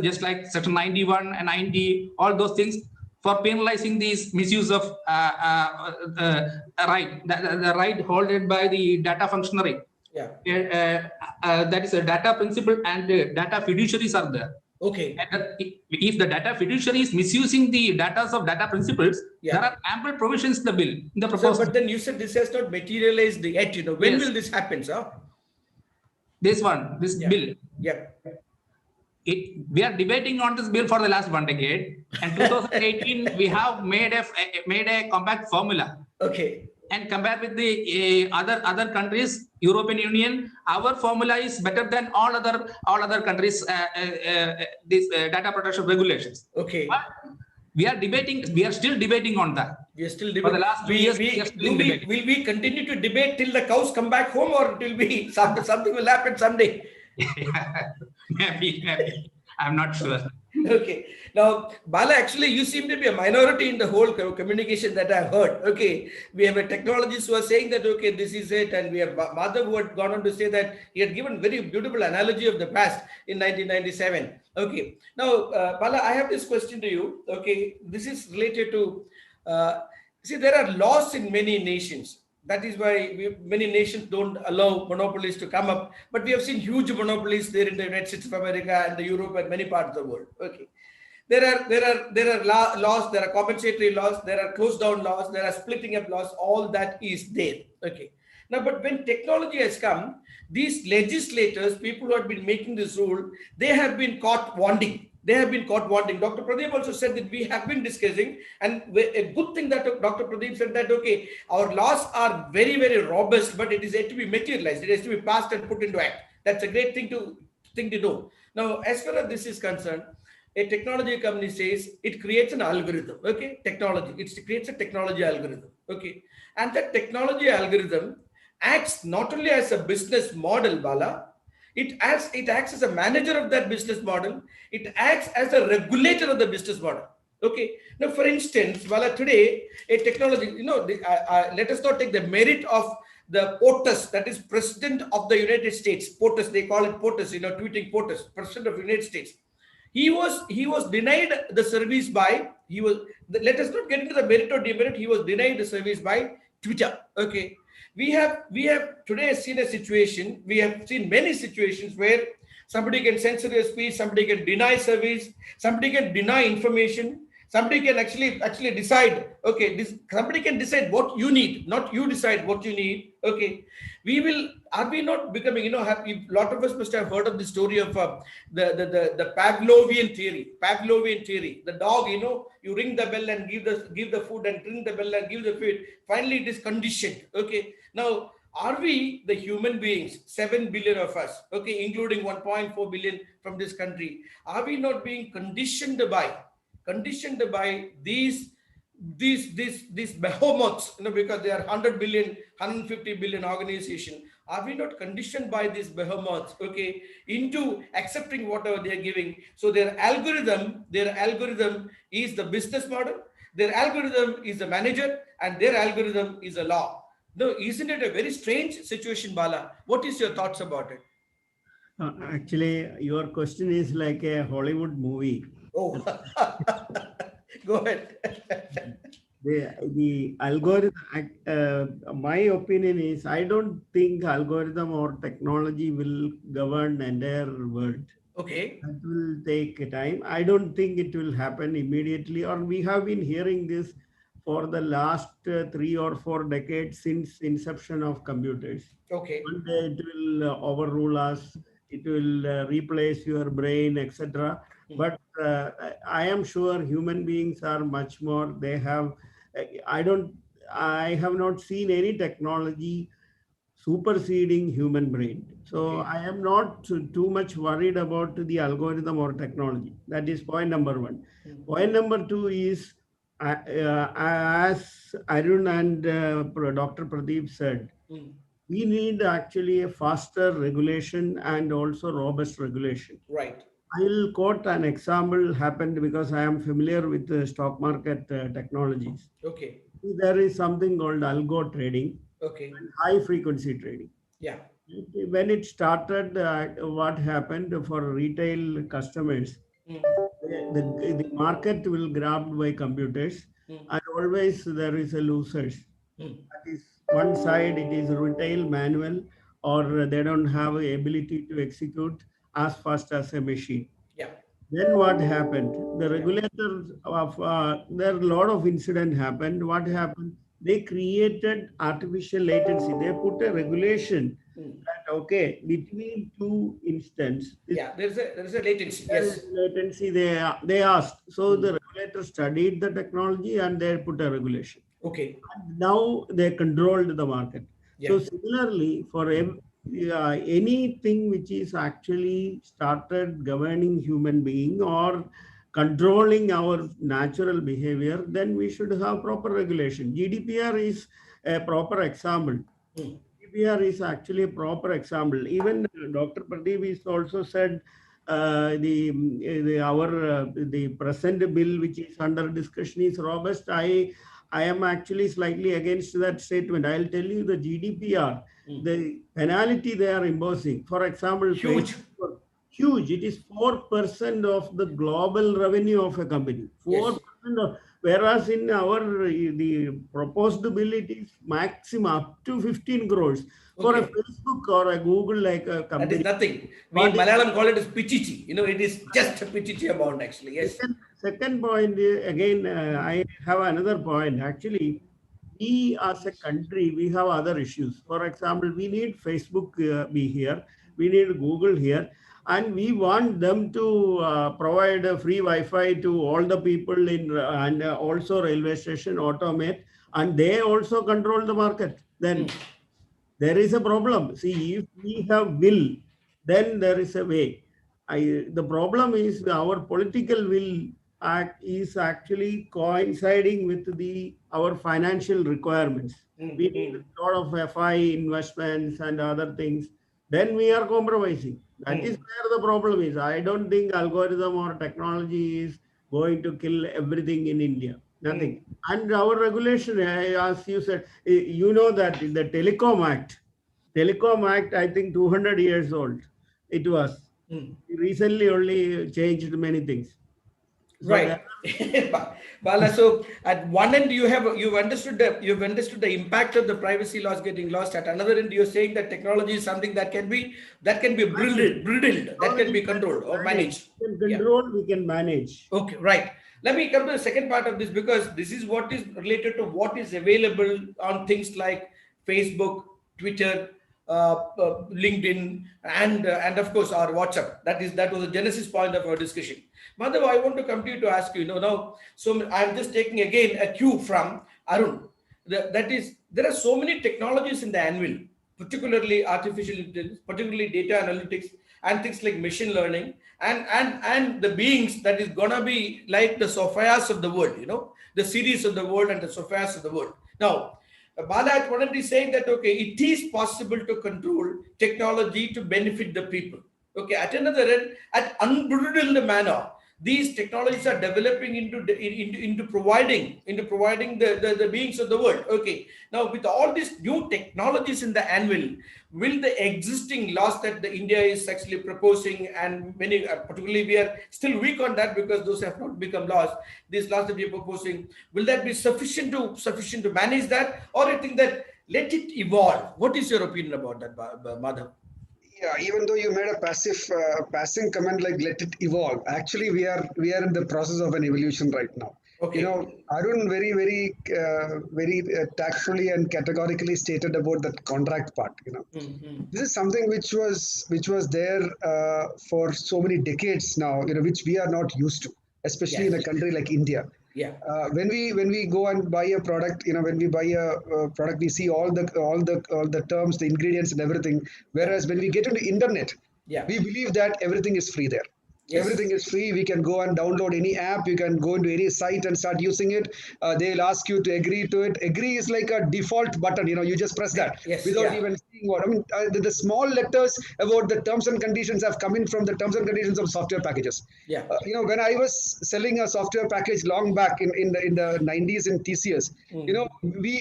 just like Section 91 and 90, all those things for penalizing these misuse of right, the right holded by the data functionary. That is a data principle and data fiduciaries are there. Okay. And if the data fiduciary is misusing the data of data principles, there are ample provisions in the bill, in the proposal. So, but then you said this has not materialized yet. When will this happen, sir? This bill. We are debating on this bill for the last 1 decade. And 2018, we have made a compact formula. Okay. And compared with the other countries, European Union, our formula is better than all other countries' these data protection regulations. Okay. But we are still debating on that. We are still debating. For the last 2 years, will we continue to debate till the cows come back home, or it will be something will happen someday? maybe. I'm not sure. Okay. Now, Bala, actually, you seem to be a minority in the whole communication that I've heard. Okay. We have a technologist who are saying that, okay, this is it. And we have Madhav who had gone on to say that he had given very beautiful analogy of the past in 1997. Okay. Now, Bala, I have this question to you. Okay. This is related to, see, there are laws in many nations. That is why many nations don't allow monopolies to come up. But we have seen huge monopolies there in the United States of America and the Europe and many parts of the world. Okay. There are laws, there are compensatory laws, there are closed down laws, there are splitting up laws, all that is there. Okay. Now, but when technology has come, these legislators, people who have been making this rule, they have been caught wanting. Dr. Pradeep also said that we have been discussing, and a good thing that Dr. Pradeep said that, okay, our laws are very, very robust, but it is yet to be materialized. It has to be passed and put into act. That's a great thing to do. Now, as far as this is concerned, a technology company says it creates an algorithm. Okay, it creates a technology algorithm. Okay, and that technology algorithm acts not only as a business model, Bala. It acts as a manager of that business model. It acts as a regulator of the business model. Okay. Now, for instance, Bala, today a technology, let us not take the merit of the POTUS, that is President of the United States. POTUS, they call it POTUS, tweeting POTUS, President of the United States. He was denied the service by, let us not get into the merit or demerit, he was denied the service by Twitter. Okay. We have today seen a situation, we have seen many situations where somebody can censor your speech, somebody can deny service, somebody can deny information, somebody can actually decide, okay, somebody can decide what you need, not you decide what you need. Okay. Are we not becoming, a lot of us must have heard of the story of the Pavlovian theory. The dog, you ring the bell and give the food, and ring the bell and give the food. Finally, it is conditioned. Okay. Now, are we, the human beings, 7 billion of us, okay, including 1.4 billion from this country, are we not being conditioned by these behemoths, because they are 100 billion, 150 billion organization? Are we not conditioned by these behemoths, okay, into accepting whatever they are giving? So their algorithm is the business model, their algorithm is the manager, and their algorithm is a law. No, isn't it a very strange situation, Bala? What is your thoughts about it? Actually, your question is like a Hollywood movie. Oh, go ahead. The algorithm, my opinion is, I don't think algorithm or technology will govern the entire world. Okay. That will take time. I don't think it will happen immediately, or we have been hearing this for the last 3 or 4 decades since inception of computers. Okay. One day it will overrule us. it will replace your brain, etc. But I am sure human beings are much more. They have, I don't, I have not seen any technology superseding human brain. So Okay. I am not too much worried about the algorithm or technology. That is point number one. Point number two is, as Arun and Dr. Pradeep said, we need actually a faster regulation and also robust regulation. Right. I will quote an example happened because I am familiar with the stock market technologies. Okay. There is something called algo trading Okay. and high frequency trading. Yeah. When it started, what happened for retail customers, the market will grabbed by computers, and always there is a losers. That is one side, it is retail manual, or they don't have the ability to execute as fast as a machine. Yeah. Then what happened? The regulators of there are a lot of incident happened. What happened? They created artificial latency. They put a regulation that okay, between two instances, Yeah. There's a latency. there is Yes. latency. They asked. So the regulator studied the technology and they put a regulation. Okay. And now they controlled the market. So Yeah. similarly, for anything which is actually started governing human being or controlling our natural behavior, then we should have proper regulation. GDPR is a proper example. GDPR is actually a proper example. Even Dr. Pradeep is also said the present bill which is under discussion is robust. I am actually slightly against that statement. I'll tell you the GDPR, the penalty they are imposing. For example, Huge. Facebook, huge. It is 4% of the global revenue of a company. Yes. 4% of, whereas in our the proposed bill it is maximum up to 15 crores. For a Okay. Facebook or a Google like a That is company. nothing. We in What is Malayalam call it as pichichi. It is just a pichichi amount actually. Yes. second point, again, I have another point. Actually, we as a country, we have other issues. For example, we need Facebook be here, we need Google here, and we want them to provide a free Wi-Fi to all the people in and also railway station automate, and they also control the market. Then there is a problem. See, if we have will, then there is a way. The problem is our political will act is actually coinciding with our financial requirements. We need a lot of FI investments and other things. Then we are compromising. That is where the problem is. I don't think algorithm or technology is going to kill everything in India. Nothing. And our regulation, as you said, you know that the Telecom Act, I think 200 years old. It was recently only changed many things. So that Right. Bala, so at one end you've understood the impact of the privacy laws getting lost. At another end, you're saying that technology is something that can be bridled, that can be controlled or managed. we can Yeah. control, we can manage. Okay, right. Let me come to the second part of this because this is what is related to what is available on things like Facebook, Twitter, LinkedIn, and of course our WhatsApp. That was the genesis point of our discussion. Madhav, I want to come to you to ask you. Now, so I'm just taking again a cue from Arun. That is, there are so many technologies in the anvil, particularly artificial intelligence, particularly data analytics, and things like machine learning, and the beings that is gonna be like the Sophias of the world, the series of the world and the Sophias of the world. Now, Bala at one end is saying that okay, it is possible to control technology to benefit the people. Okay, at another end, at unbridled manner, these technologies are developing into providing the beings of the world. Okay, now with all these new technologies in the anvil, will the existing laws that the India is actually proposing, and many particularly we are still weak on that because those have not become laws, these laws that we are proposing, will that be sufficient to manage that, or you think that let it evolve? What is your opinion about that, Madhav? Yeah, even though you made a passing comment like "let it evolve," actually we are in the process of an evolution right now. Okay. Arun very tactfully and categorically stated about that contract part. This is something which was there for so many decades now, which we are not used to, especially in a country like India. Yeah. When we go and buy a product, when we buy a product, we see all the terms, the ingredients, and everything. Whereas when we get into internet, we believe that everything is free there. Yes. Everything is free. We can go and download any app. You can go into any site and start using it. They'll ask you to agree to it. Agree is like a default button. You just press that without even seeing what. I mean, the small letters about the terms and conditions have come in from the terms and conditions of software packages. Yeah. When I was selling a software package long back in the 90s in TCS,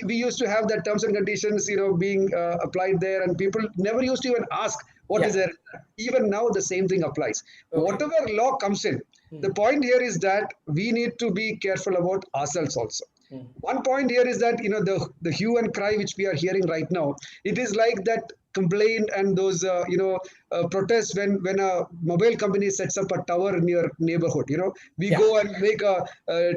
we used to have that terms and conditions, being applied there, and people never used to even ask what is there. Even now, the same thing applies. Okay. Whatever law comes in, the point here is that we need to be careful about ourselves also. One point here is that the hue and cry which we are hearing right now, it is like that complaint and those protests when a mobile company sets up a tower in your neighborhood. We go and make a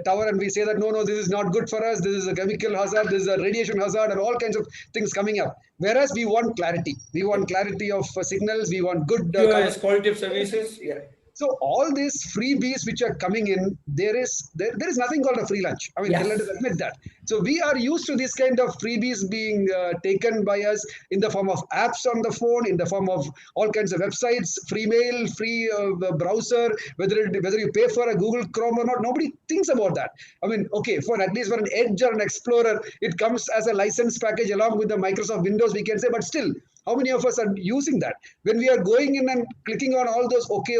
tower and we say that no, this is not good for us. This is a chemical hazard. This is a radiation hazard, and all kinds of things coming up. Whereas we want clarity. We want clarity of signals. We want good quality of services. Yeah. So all these freebies which are coming in, there is nothing called a free lunch. I mean, let us admit that. So we are used to this kind of freebies being taken by us in the form of apps on the phone, in the form of all kinds of websites, free mail, free browser, whether you pay for a Google Chrome or not. Nobody thinks about that. I mean, okay, at least for an Edge or an Explorer, it comes as a license package along with the Microsoft Windows, we can say, but still, how many of us are using that? When we are going in and clicking on all those okay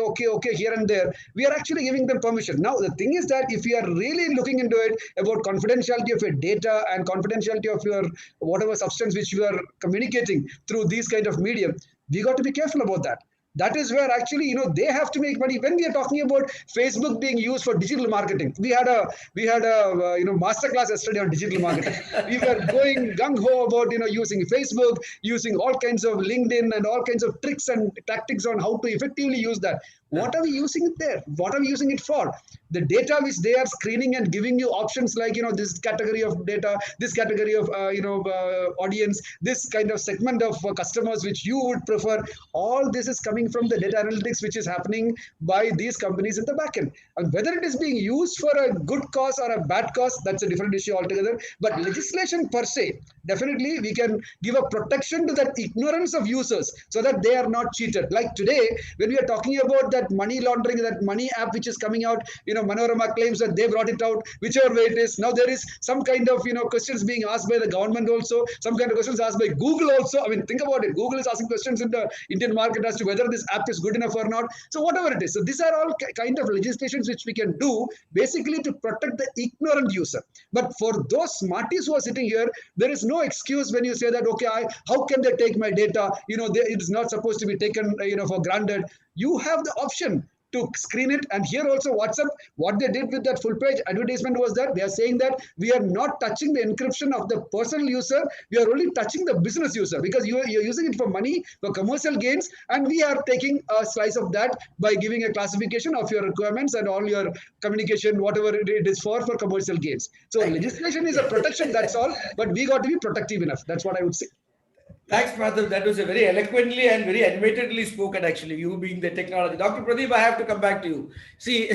here and there, we are actually giving them permission. Now, the thing is that if you are really looking into it about confidentiality of your data and confidentiality of your whatever substance which you are communicating through these kind of medium, we got to be careful about that. That is where actually, they have to make money. When we are talking about Facebook being used for digital marketing, we had a masterclass yesterday on digital marketing. We were going gung-ho about, using Facebook, using all kinds of LinkedIn and all kinds of tricks and tactics on how to effectively use that. What are we using it there? What are we using it for? The data which they are screening and giving you options like, this category of data, this category of, audience, this kind of segment of customers which you would prefer. All this is coming from the data analytics which is happening by these companies in the backend. And whether it is being used for a good cause or a bad cause, that's a different issue altogether. But legislation per se, definitely we can give a protection to that ignorance of users so that they are not cheated. Like today, when we are talking about that money laundering, that money app which is coming out, Manorama claims that they brought it out, whichever way it is. Now there is some kind of, questions being asked by the government also, some kind of questions asked by Google also. I mean, think about it. Google is asking questions in the Indian market as to whether this app is good enough or not. So whatever it is. So these are all kind of legislations which we can do basically to protect the ignorant user. But for those smarties who are sitting here, there is no excuse when you say that, okay, how can they take my data? It is not supposed to be taken, for granted. You have the option to screen it. And here also WhatsApp, what they did with that full page advertisement was that they are saying that we are not touching the encryption of the personal user. We are only touching the business user because you're using it for money, for commercial gains. And we are taking a slice of that by giving a classification of your requirements and all your communication, whatever it is for commercial gains. So legislation is a protection, that's all. But we got to be protective enough. That's what I would say. Thanks, Madhav. That was a very eloquently and very animatedly spoken, actually, you being the technology. Dr. Pradeep, I have to come back to you. See,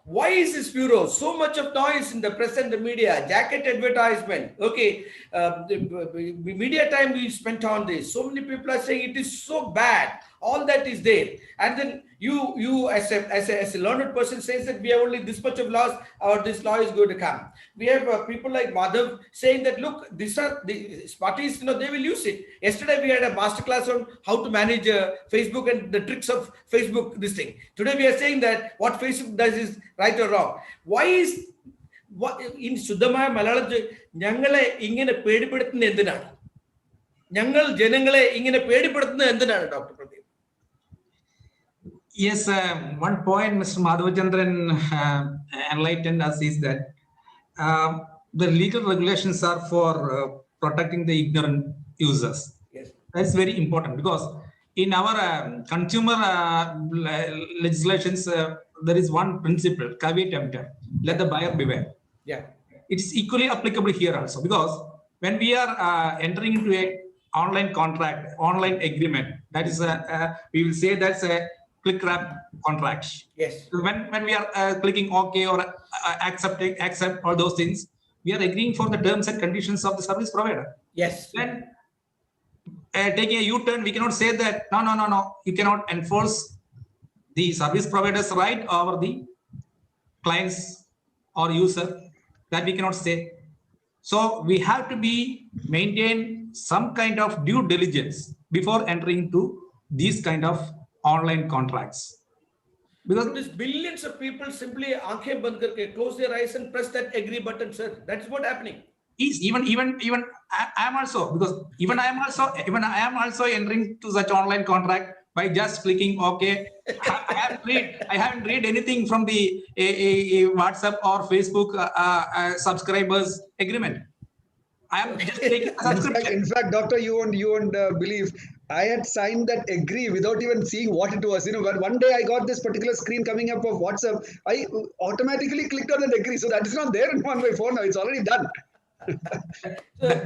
why is this bureau? So much of noise in the press and the media, jacket advertisement. Okay, the media time we spent on this. So many people are saying it is so bad. All that is there. And then you as a learned person says that we have only this much of laws or this law is going to come. We have people like Madhav saying that, look, these are the parties, they will use it. Yesterday we had a masterclass on how to manage Facebook and the tricks of Facebook, this thing. Today we are saying that what Facebook does is right or wrong. Why is, in Shuddhamaya Malayalam, ഞങ്ങളെ ഇങ്ങനെ പേടിപ്പെടുത്തുന്ന എന്തിനാണ്? ഞങ്ങൾ ജനങ്ങളെ ഇങ്ങനെ പേടിപ്പെടുത്തുന്ന എന്തിനാണ്, doctor Pradeep? Yes, one point Mr. Madhavachandran enlightened us is that the legal regulations are for protecting the ignorant users. Yes. That's very important because in our consumer legislations, there is one principle, caveat emptor, let the buyer beware. Yeah. It's equally applicable here also, because when we are entering into a online contract, online agreement, that is we will say that's a click wrap contract. Yes. When we are clicking OK or accept all those things, we are agreeing for the terms and conditions of the service provider. Yes. Then taking a U-turn, we cannot say that no, you cannot enforce the service provider's right over the clients or user. That we cannot say. So we have to maintain some kind of due diligence before entering into these kind of online contracts. Because these billions of people simply aankhein band karke close their eyes and press that agree button, sir. That's what happening. is even I am also, because even I am also entering to such online contract by just clicking OK. I haven't read anything from the WhatsApp or Facebook subscribers agreement. I am just taking a subscription. In fact, doctor, you won't believe. I had signed that agree without even seeing what it was. When one day I got this particular screen coming up of WhatsApp, I automatically clicked on that agree. So that is not there on my phone now. It's already done. That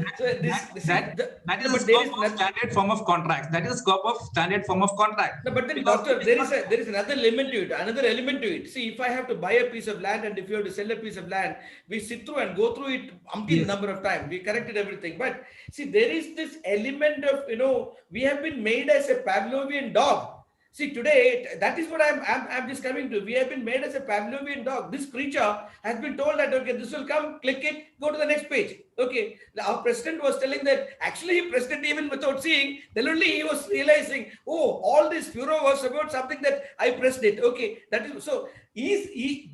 is a scope of standard form of contract. That is a scope of standard form of contract. No, but then, doctor, there is another element to it. Another element to it. See, if I have to buy a piece of land and if you have to sell a piece of land, we sit through and go through it umpteen number of times. We corrected everything. But see, there is this element of, we have been made as a Pavlovian dog. See, today, that is what I'm just coming to. We have been made as a Pavlovian dog. This creature has been told that, okay, this will come, click it, go to the next page. Okay. Our president was telling that, actually, he pressed it even without seeing. Then only he was realizing, oh, all this furor was about something that I pressed it. Okay. That is so.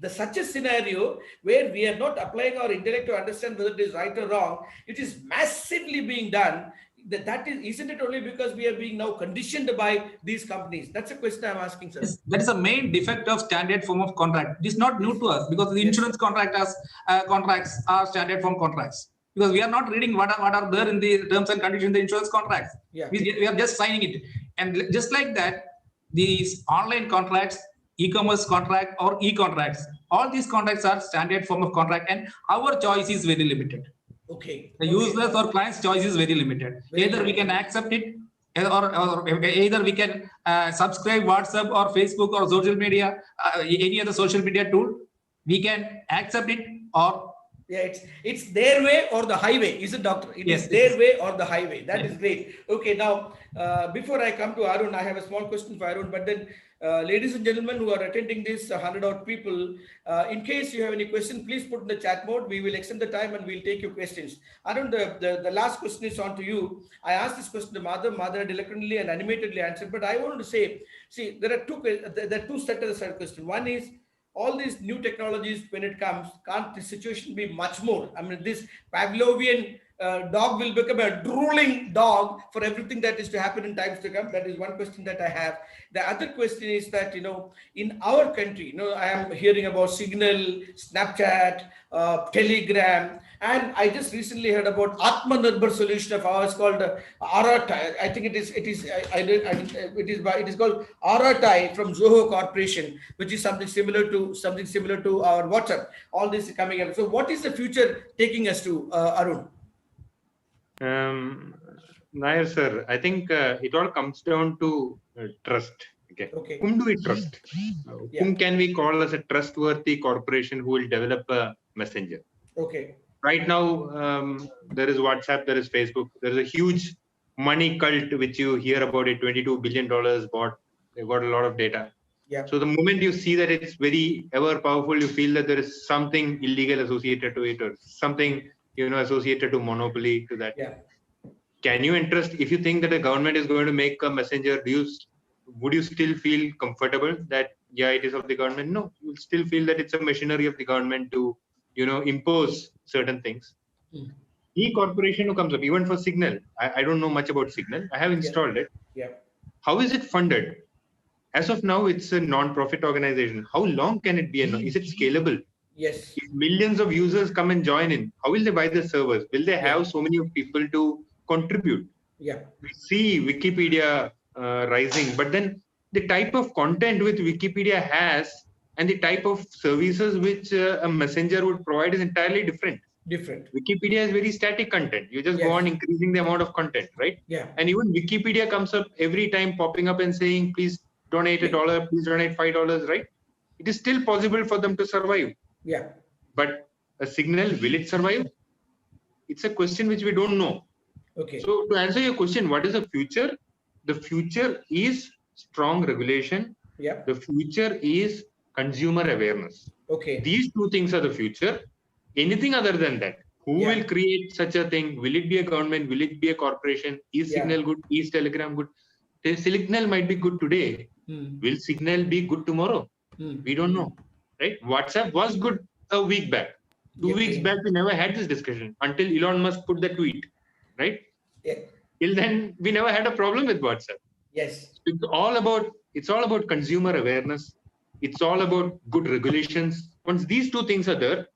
Such a scenario where we are not applying our intellect to understand whether it is right or wrong, it is massively being done. Isn't it only because we are being now conditioned by these companies? That's a question I'm asking, sir. That is a main defect of standard form of contract. It is not new to us, because the insurance contracts are standard form contracts. Because we are not reading what are there in the terms and conditions in the insurance contracts. Yeah. We are just signing it. And just like that, these online contracts, e-commerce contract or e-contracts, all these contracts are standard form of contract, and our choice is very limited. Okay. The users or client's choice is very limited. Either we can accept it, or either we can subscribe WhatsApp or Facebook or social media, any other social media tool. We can accept it, or it's their way or the highway, is it, doctor? It is their way or the highway. That is great. Okay, now before I come to Arun, I have a small question for Arun, but then ladies and gentlemen who are attending this 100-odd people, in case you have any question, please put in the chat mode. We will extend the time and we'll take your questions. Arun, the last question is on to you. I asked this question to Madhav. Madhav had eloquently and animatedly answered, but I wanted to say, see, there are two sets of the question. One is, all these new technologies, when it comes, can't the situation be much more? I mean, this Pavlovian dog will become a drooling dog for everything that is to happen in times to come. That is one question that I have. The other question is that, in our country, I am hearing about Signal, Snapchat, Telegram, and I just recently heard about Atmanirbhar solution of ours called Aratai. I think it is called Aratai from Zoho Corporation, which is something similar to our WhatsApp. All this is coming up. So, what is the future taking us to, Arun? Nair sir, I think it all comes down to trust. Okay. Whom do we trust? Whom can we call as a trustworthy corporation who will develop a messenger? Okay. Right now, there is WhatsApp, there is Facebook, there is a huge money cult which you hear about it. $22 billion bought. They got a lot of data. Yeah. So the moment you see that it's very ever powerful, you feel that there is something illegal associated to it, or something associated to monopoly to that. Yeah. Can you entrust, if you think that the government is going to make a messenger, would you still feel comfortable that it is of the government? No, you still feel that it's a machinery of the government to impose certain things. E-corporation who comes up, even for Signal, I don't know much about Signal. I have installed it. Yeah. How is it funded? As of now, it's a non-profit organization. How long can it be? Is it scalable? Yes. If millions of users come and join in, how will they buy the servers? Will they have so many people to contribute? Yeah. We see Wikipedia rising, but then the type of content which Wikipedia has and the type of services which a messenger would provide is entirely different. Wikipedia is very static content. You just go on increasing the amount of content, right? Yeah. And even Wikipedia comes up every time, popping up and saying, please donate $1, please donate $5, right? It is still possible for them to survive. Yeah. But a Signal, will it survive? It's a question which we don't know. Okay. So to answer your question, what is the future? The future is strong regulation. Yeah. The future is consumer awareness. Okay. These two things are the future. Anything other than that, who will create such a thing? Will it be a government? Will it be a corporation? Is Signal good? Is Telegram good? The Signal might be good today. Will Signal be good tomorrow? We don't know, right? WhatsApp was good a week back. 2 weeks back, we never had this discussion until Elon Musk put the tweet, right? Yeah. Till then, we never had a problem with WhatsApp. Yes. It's all about consumer awareness. It's all about good regulations. Once these two things are there,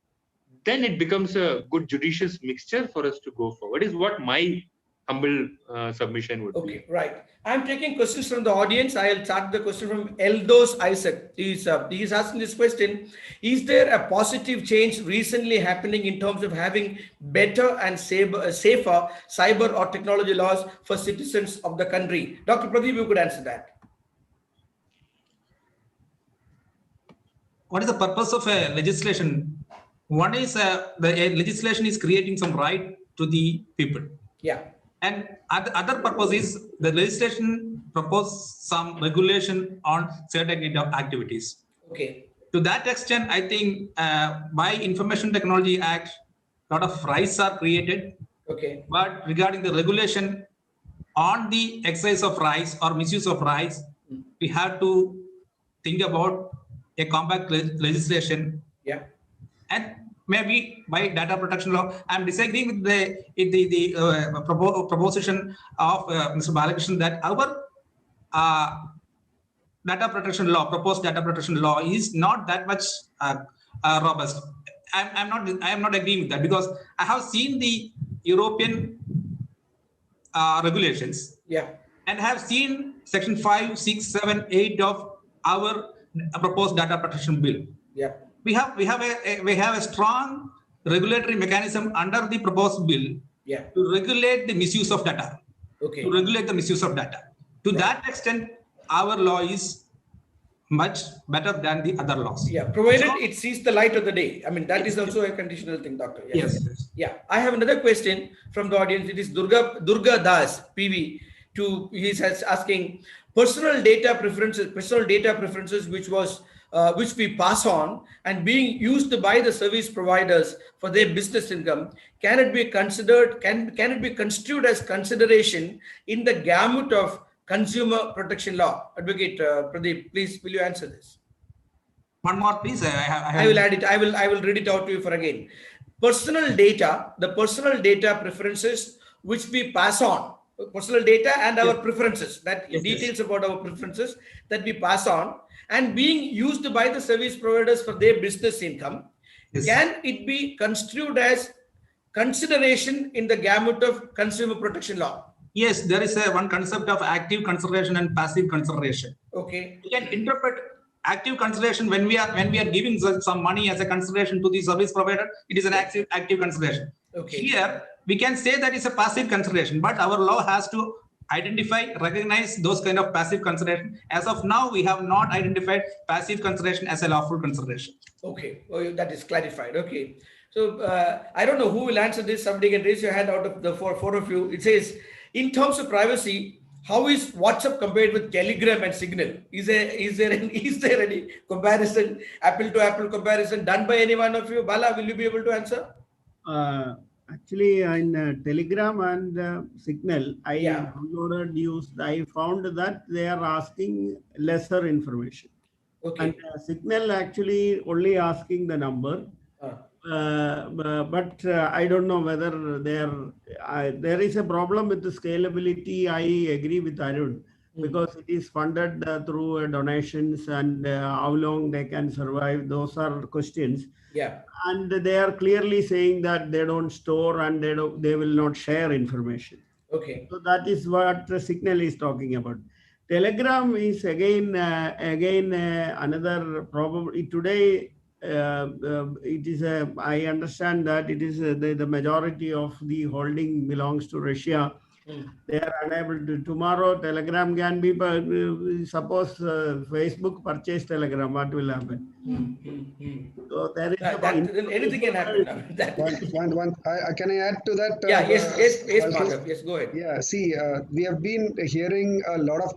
then it becomes a good judicious mixture for us to go forward, is what my humble submission would be. Okay, right. I'm taking questions from the audience. I'll start the question from Eldos Isaac. He's asking this question. Is there a positive change recently happening in terms of having better and safer cyber or technology laws for citizens of the country? Dr. Pradeep, you could answer that. What is the purpose of a legislation? One is the legislation is creating some right to the people. Yeah. And other purpose is the legislation propose some regulation on certain kind of activities. Okay. To that extent, I think by Information Technology Act, a lot of rights are created. Okay. But regarding the regulation on the exercise of rights or misuse of rights, we have to think about a compact legislation. Yeah. And maybe by data protection law, I'm disagreeing with the proposition of Mr. Balakrishnan that our proposed data protection law is not that much robust. I am not agreeing with that, because I have seen the European regulations. Yeah. And have seen section 5, 6, 7, 8 of our proposed data protection bill. Yeah. We have a strong regulatory mechanism under the proposed bill to regulate the misuse of data. Okay. To regulate the misuse of data. To that extent, our law is much better than the other laws. Yeah, provided it sees the light of the day. I mean, that is also a conditional thing, Doctor. Yes. Yeah. I have another question from the audience. It is Durga Das PV. He is asking personal data preferences which we pass on and being used by the service providers for their business income, can it be construed as consideration in the gamut of consumer protection law? Advocate Pradeep, please, will you answer this? One more, please. I will add it. I will read it out to you for again. Personal data, the personal data preferences which we pass on, personal data and our preferences, details about our preferences that we pass on and being used by the service providers for their business income, can it be construed as consideration in the gamut of consumer protection law? Yes, there is one concept of active consideration and passive consideration. Okay. We can interpret active consideration when we are giving some money as a consideration to the service provider. It is an active consideration. Okay. Here we can say that it's a passive consideration, but our law has to recognize those kind of passive consideration. As of now, we have not identified passive consideration as a lawful consideration. Okay, that is clarified. Okay. So I don't know who will answer this. Somebody can raise your hand out of the four of you. It says, in terms of privacy, how is WhatsApp compared with Telegram and Signal? Is there any comparison, apple to apple comparison done by any one of you? Bala, will you be able to answer? Actually, in Telegram and Signal, I downloaded, used. I found that they are asking lesser information. Okay. And Signal actually only asking the number. But I don't know whether there is a problem with the scalability. I agree with Arun, because it is funded through donations, and how long they can survive. Those are questions. Yeah. And they are clearly saying that they don't store and they will not share information. Okay. So that is what the Signal is talking about. Telegram is again another problem. Today, it is I understand that it is the majority of the holding belongs to Russia. They are unable to. Tomorrow, Telegram can be. Suppose Facebook purchase Telegram, what will happen? So there is anything can happen. Can I add to that? Yes, Madhav. Yes, go ahead. Yeah, see, we have been hearing a lot of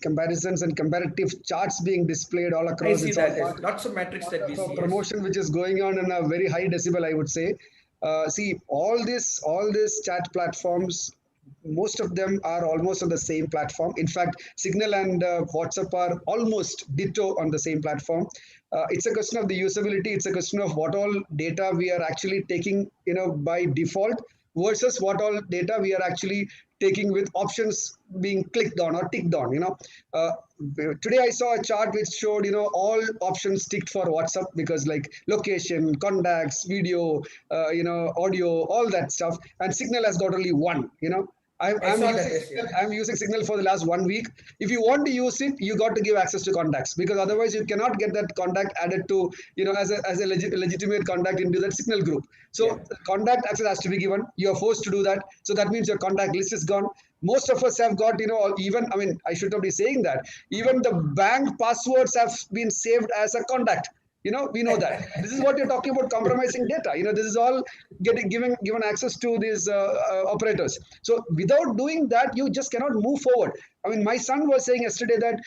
comparisons and comparative charts being displayed all across. I see that. There's lots of metrics that we see. Promotion which is going on in a very high decibel, I would say. See, all these chat platforms, most of them are almost on the same platform. In fact, Signal and WhatsApp are almost ditto on the same platform. It's a question of the usability. It's a question of what all data we are actually taking, by default versus what all data we are actually taking with options being clicked on or ticked on. Today I saw a chart which showed, all options ticked for WhatsApp because like location, contacts, video, audio, all that stuff. And Signal has got only one, I'm using Signal for the last 1 week. If you want to use it, you got to give access to contacts because otherwise you cannot get that contact added to, as a legitimate contact into that Signal group. So contact access has to be given. You are forced to do that. So that means your contact list is gone. Most of us have got, I should not be saying that. Even the bank passwords have been saved as a contact. We know that. This is what you're talking about, compromising data. This is all given access to these operators. So without doing that, you just cannot move forward. My son was saying yesterday that,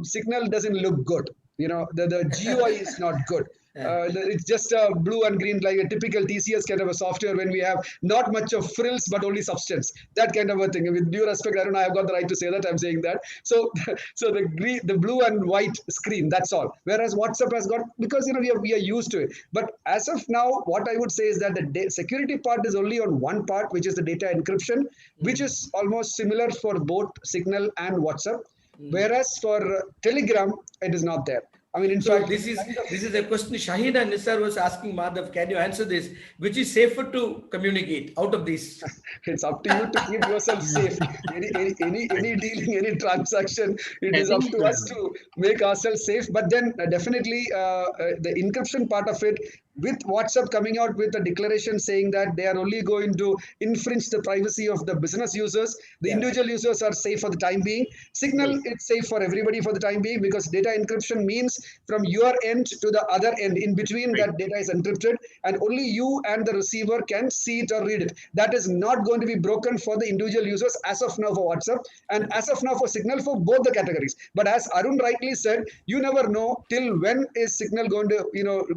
Signal doesn't look good. The GUI is not good. It's just a blue and green, like a typical TCS kind of a software when we have not much of frills but only substance, that kind of a thing. With due respect, I don't know, I've got the right to say that, I'm saying that. So the blue and white screen, that's all. Whereas WhatsApp has got, because we are used to it. But as of now, what I would say is that the security part is only on one part, which is the data encryption, which is almost similar for both Signal and WhatsApp. Whereas for Telegram, it is not there. In fact, this is a question Shaheen and Nisar was asking Madhav. Can you answer this? Which is safer to communicate out of these? It's up to you to keep yourself safe. Any dealing, any transaction, it is up to us to make ourselves safe. But then definitely the encryption part of it, with WhatsApp coming out with a declaration saying that they are only going to infringe the privacy of the business users, the individual users are safe for the time being. Signal, it's safe for everybody for the time being because data encryption means from your end to the other end, in between that data is encrypted and only you and the receiver can see it or read it. That is not going to be broken for the individual users as of now for WhatsApp and as of now for Signal for both the categories. But as Arun rightly said, you never know till when is Signal going to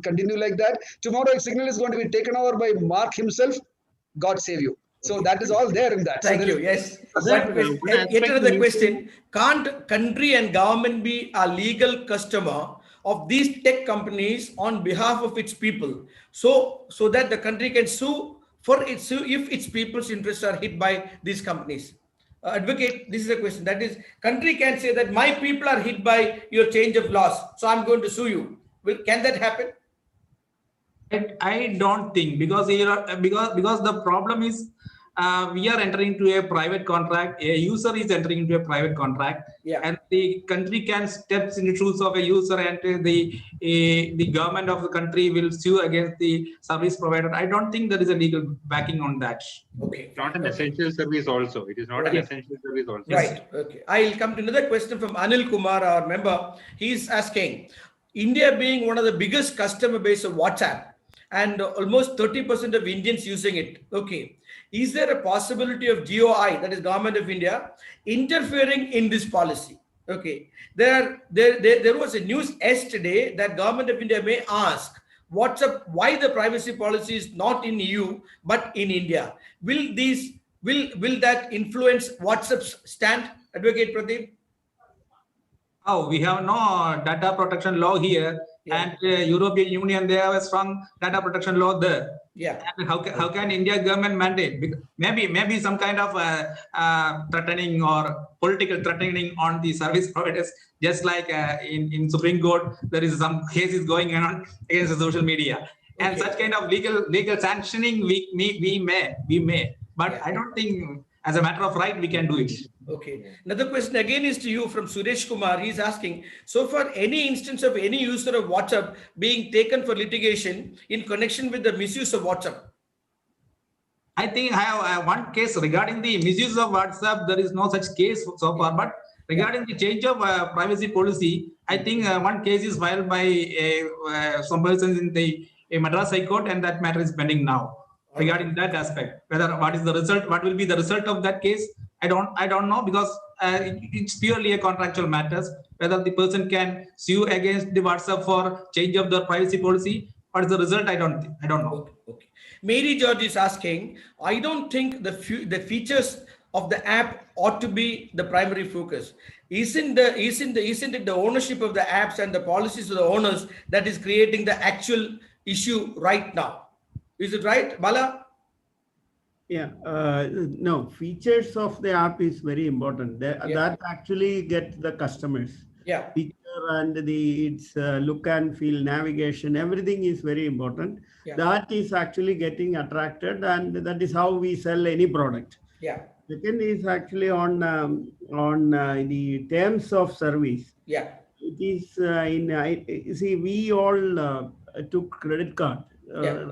continue like that. Tomorrow, if Signal is going to be taken over by Mark himself, God save you. So that is all there in that. Thank you. Yes. Yet another question. Can't country and government be a legal customer of these tech companies on behalf of its people? So that the country can sue if its people's interests are hit by these companies. Advocate, this is a question. That is, country can say that my people are hit by your change of laws, so I'm going to sue you. Can that happen? I don't think, because the problem is we are entering into a private contract. A user is entering into a private contract, and the country can step in the shoes of a user, and the government of the country will sue against the service provider. I don't think there is a legal backing on that. Okay, not an essential service also. It is not an essential service also. Right. Okay. I'll come to another question from Anil Kumar, our member. He's asking, India being one of the biggest customer base of WhatsApp, and almost 30% of Indians using it. Okay. Is there a possibility of GOI, that is Government of India, interfering in this policy? Okay. There was a news yesterday that Government of India may ask WhatsApp why the privacy policy is not in EU but in India. Will that influence WhatsApp's stand? Advocate Pradeep? Oh, we have no data protection law here, and European Union, they have a strong data protection law there. And how can India government mandate? Maybe some kind of threatening or political threatening on the service providers, just like in Supreme Court, there is some cases going on against the social media, and such kind of legal sanctioning we may, but I don't think as a matter of right, we can do it. Okay. Another question again is to you from Suresh Kumar. He's asking, so far any instance of any user of WhatsApp being taken for litigation in connection with the misuse of WhatsApp? I think I have one case regarding the misuse of WhatsApp. There is no such case so far, but regarding the change of privacy policy, I think one case is filed by some persons in the Madras High Court, and that matter is pending now. Regarding that aspect, whether what is the result, what will be the result of that case, I don't know, because it's purely a contractual matters. Whether the person can sue against the WhatsApp for change of the privacy policy, what is the result? I don't know. Okay. Mary George is asking, I don't think the features of the app ought to be the primary focus. Isn't it the ownership of the apps and the policies of the owners that is creating the actual issue right now? Is it right, Bala? Yeah, no, features of the app is very important. That actually gets the customers. Yeah. Picture and its look and feel, navigation, everything is very important. Yeah. That is actually getting attracted, and that is how we sell any product. Yeah. Second is actually on the terms of service. Yeah. It is see, we all took credit card. Yeah.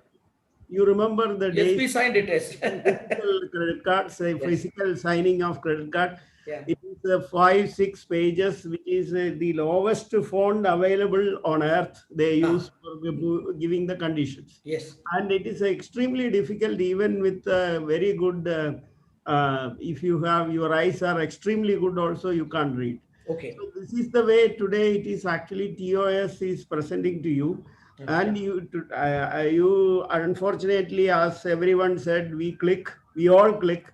You remember the days? Yes, we signed it as physical credit cards, physical signing of credit card. Yeah. It is 5-6 pages, which is the lowest font available on earth. They use for giving the conditions. Yes. And it is extremely difficult, even with very good. If you have your eyes are extremely good, also you can't read. Okay. So this is the way today it is actually TOS is presenting to you. And you unfortunately, as everyone said, we all click,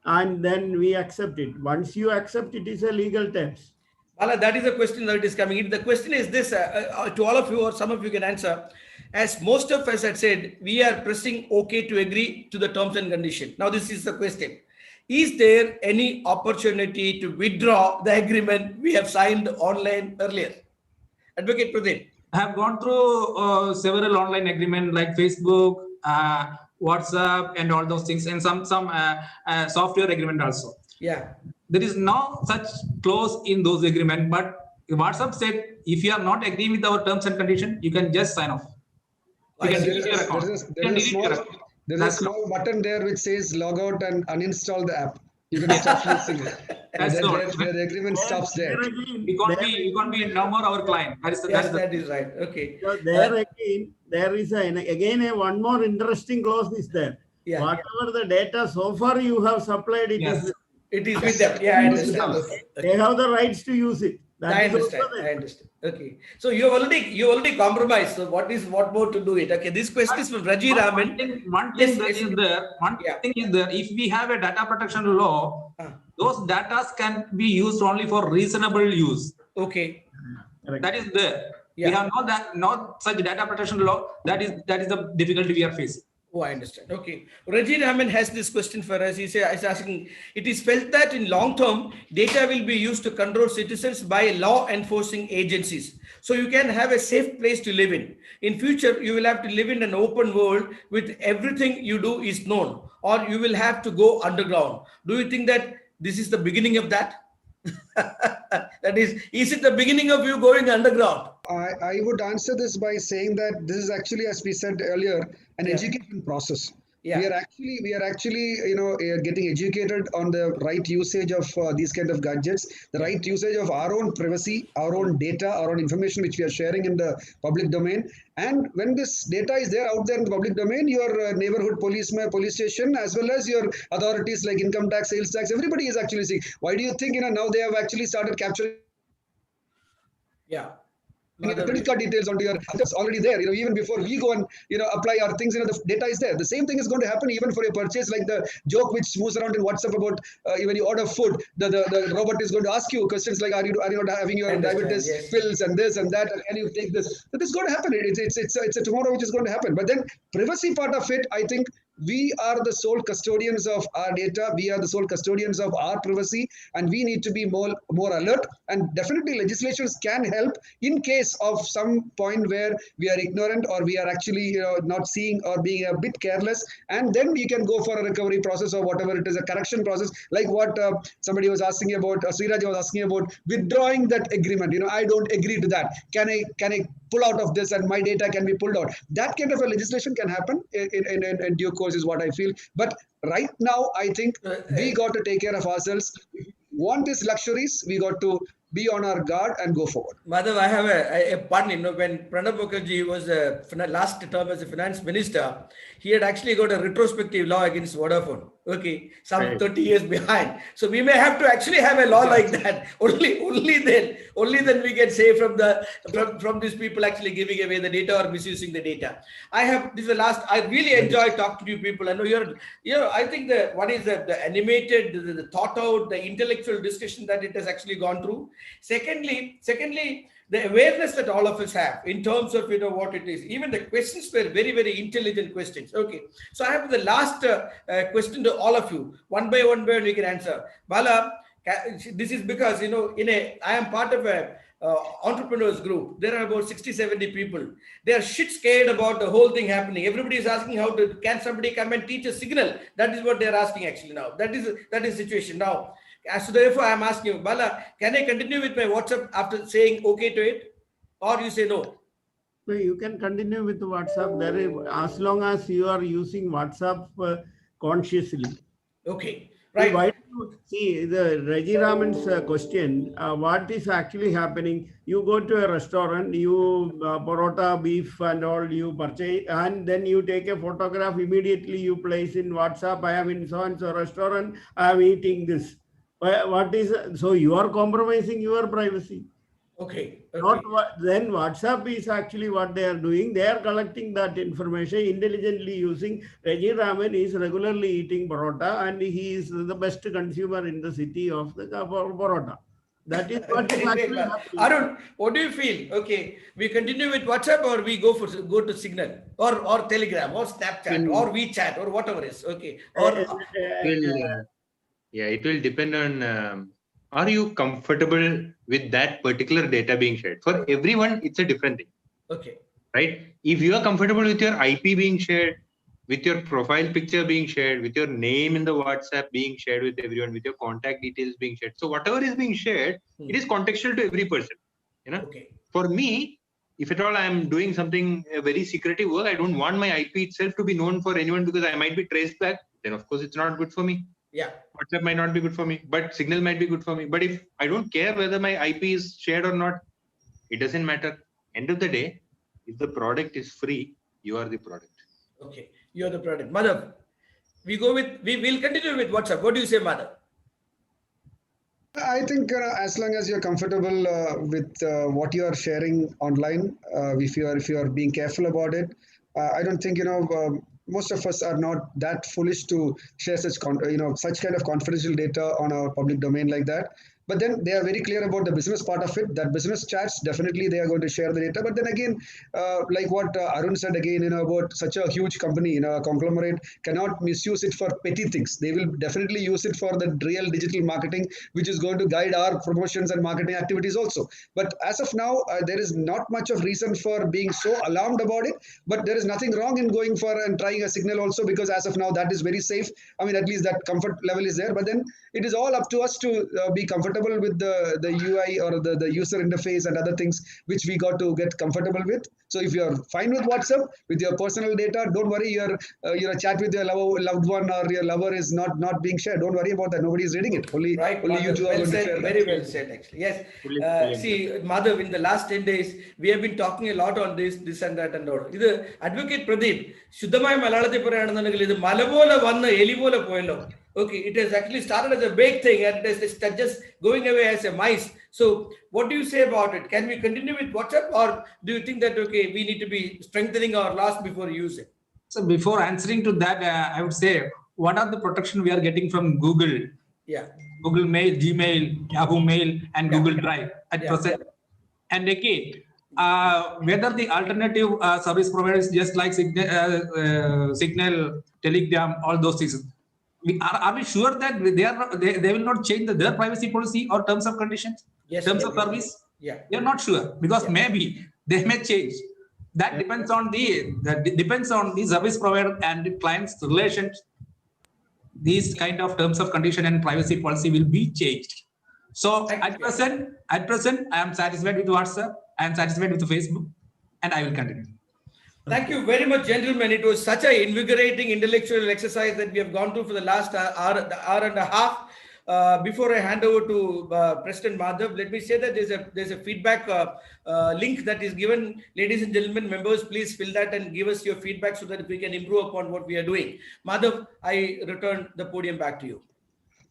and then we accept it. Once you accept, it is a legal terms. Bala, that is a question that is coming in. The question is this, to all of you, or some of you can answer. As most of us had said, we are pressing OK to agree to the terms and condition. Now, this is the question. Is there any opportunity to withdraw the agreement we have signed online earlier? Advocate Pradeep. I have gone through several online agreements like Facebook, WhatsApp, and all those things, and some software agreement also. Yeah. There is no such clause in those agreements, but WhatsApp said if you are not agreeing with our terms and conditions, you can just sign off. You can delete your account. There's a small button there which says log out and uninstall the app. You can stop using it. The agreement stops there. You can't be no more our client. That is right. Okay. So there again, there is one more interesting clause is there. Yeah. Whatever the data so far you have supplied, it is with them. Yeah, I understand. Okay. They have the rights to use it. I understand. Okay. So you already compromised. So what more to do it? Okay. This question is from Raji Raman. One thing is there. If we have a data protection law, those data can be used only for reasonable use. Okay. That is there. Yeah. We have not such data protection law. That is the difficulty we are facing. Oh, I understand. Okay. Raji Raman has this question for us. He's asking, it is felt that in long term, data will be used to control citizens by law enforcing agencies. So you can have a safe place to live in. In future, you will have to live in an open world with everything you do is known, or you will have to go underground. Do you think that this is the beginning of that? That is it the beginning of you going underground? I would answer this by saying that this is actually, as we said earlier, an education process. Yeah. We are actually getting educated on the right usage of these kind of gadgets, the right usage of our own privacy, our own data, our own information which we are sharing in the public domain. And when this data is there out there in the public domain, your neighborhood police station, as well as your authorities like income tax, sales tax, everybody is actually seeing. Why do you think now they have actually started capturing? Yeah. The credit card details onto your, it's already there. Even before we go and apply our things, the data is there. The same thing is going to happen even for a purchase, like the joke which moves around in WhatsApp about when you order food, the robot is going to ask you questions like, are you not having your diabetes pills and this and that, and can you take this? So this is going to happen. It's a tomorrow which is going to happen. But then privacy part of it, I think we are the sole custodians of our data. We are the sole custodians of our privacy, and we need to be more alert. And definitely, legislations can help in case of some point where we are ignorant or we are actually not seeing or being a bit careless, and then we can go for a recovery process or whatever it is, a correction process, like what somebody was asking about, Sriraj was asking about withdrawing that agreement. I don't agree to that. Can I pull out of this and my data can be pulled out? That kind of a legislation can happen in due course is what I feel. But right now, I think we got to take care of ourselves. If we want these luxuries, we got to be on our guard and go forward. Madhav, I have a pun. When Pranab Mukherjee was last term as a finance minister, he had actually got a retrospective law against Vodafone. Okay, some Right. 30 years behind. So we may have to actually have a law like that. Only then we can say from these people actually giving away the data or misusing the data. This is the last. I really enjoy talking to you people. I know I think what is the animated, the thought out, the intellectual discussion that it has actually gone through. Secondly, the awareness that all of us have in terms of what it is. Even the questions were very, very intelligent questions. Okay, so I have the last question to all of you. One by one we can answer. Bala, this is because I am part of a entrepreneurs group. There are about 60-70 people. They are shit scared about the whole thing happening. Everybody is asking can somebody come and teach a signal? That is what they are asking actually now. That is situation now. So therefore, I am asking you, Bala, can I continue with my WhatsApp after saying okay to it, or you say no? So you can continue with WhatsApp as long as you are using WhatsApp consciously. Okay, right. Why do you see the Reggie Raman's question? What is actually happening? You go to a restaurant, you parota, beef, and all you purchase, and then you take a photograph. Immediately you place in WhatsApp. I am in so and so restaurant. I am eating this. So you are compromising your privacy. Okay. Then WhatsApp is actually what they are doing. They are collecting that information intelligently using. Reggie Raman is regularly eating parota, and he is the best consumer in the city of the parota. That is what is actually happening. Arun, what do you feel? Okay, we continue with WhatsApp or we go to Signal or Telegram or Snapchat or WeChat or whatever is okay. It will depend on. Are you comfortable with that particular data being shared? For everyone, it's a different thing. Okay. Right? If you are comfortable with your IP being shared, with your profile picture being shared, with your name in the WhatsApp being shared with everyone, with your contact details being shared. So whatever is being shared, it is contextual to every person. Okay. For me, if at all I am doing something very secretive work, I don't want my IP itself to be known for anyone because I might be traced back. Then of course it's not good for me. Yeah. WhatsApp might not be good for me, but Signal might be good for me. But if I don't care whether my IP is shared or not, it doesn't matter. End of the day, if the product is free, you are the product. Okay, you are the product. Madhav, we will continue with WhatsApp. What do you say, Madhav? I think as long as you're comfortable with what you are sharing online, if you are being careful about it, I don't think most of us are not that foolish to share such kind of confidential data on a public domain like that. But then they are very clear about the business part of it. That business chats, definitely they are going to share the data. But then again, like what Arun said again, about such a huge company, a conglomerate cannot misuse it for petty things. They will definitely use it for the real digital marketing, which is going to guide our promotions and marketing activities also. But as of now, there is not much of reason for being so alarmed about it. But there is nothing wrong in going for and trying a Signal also, because as of now, that is very safe. I mean, at least that comfort level is there. But then it is all up to us to be comfortable with the UI or the user interface and other things which we got to get comfortable with. So if you're fine with WhatsApp, with your personal data, don't worry, your chat with your loved one or your lover is not being shared. Don't worry about that. Nobody is reading it. Only you two are going to share that. Very well said, actually. Yes. See, Madhav, in the last 10 days, we have been talking a lot on this and that and all. This Advocate Pradeep, Shuddhamaya Malayalathil parayanennundengil idu mala pole vanna eli pole poyallo. Okay, it has actually started as a big thing and it is just going away as a mice. So what do you say about it? Can we continue with WhatsApp, or do you think that, okay, we need to be strengthening our laws before we use it? So before answering to that, I would say, what are the protection we are getting from Google? Yeah. Google Mail, Gmail, Yahoo Mail, and Google Drive at present. And again, whether the alternative service providers just like Signal, Telegram, all those things. Are we sure that they will not change their privacy policy or terms of conditions, Yes, terms sir. of service? Yeah. We are not sure because Yeah. maybe they may change. That depends on the service provider and the client's relations. These kind of terms of condition and privacy policy will be changed. So at present, I am satisfied with WhatsApp. I am satisfied with Facebook, and I will continue. Thank you very much, gentlemen. It was such an invigorating intellectual exercise that we have gone through for the last hour and a half. Before I hand over to President Madhav, let me say that there's a feedback link that is given. Ladies and gentlemen, members, please fill that and give us your feedback so that we can improve upon what we are doing. Madhav, I return the podium back to you.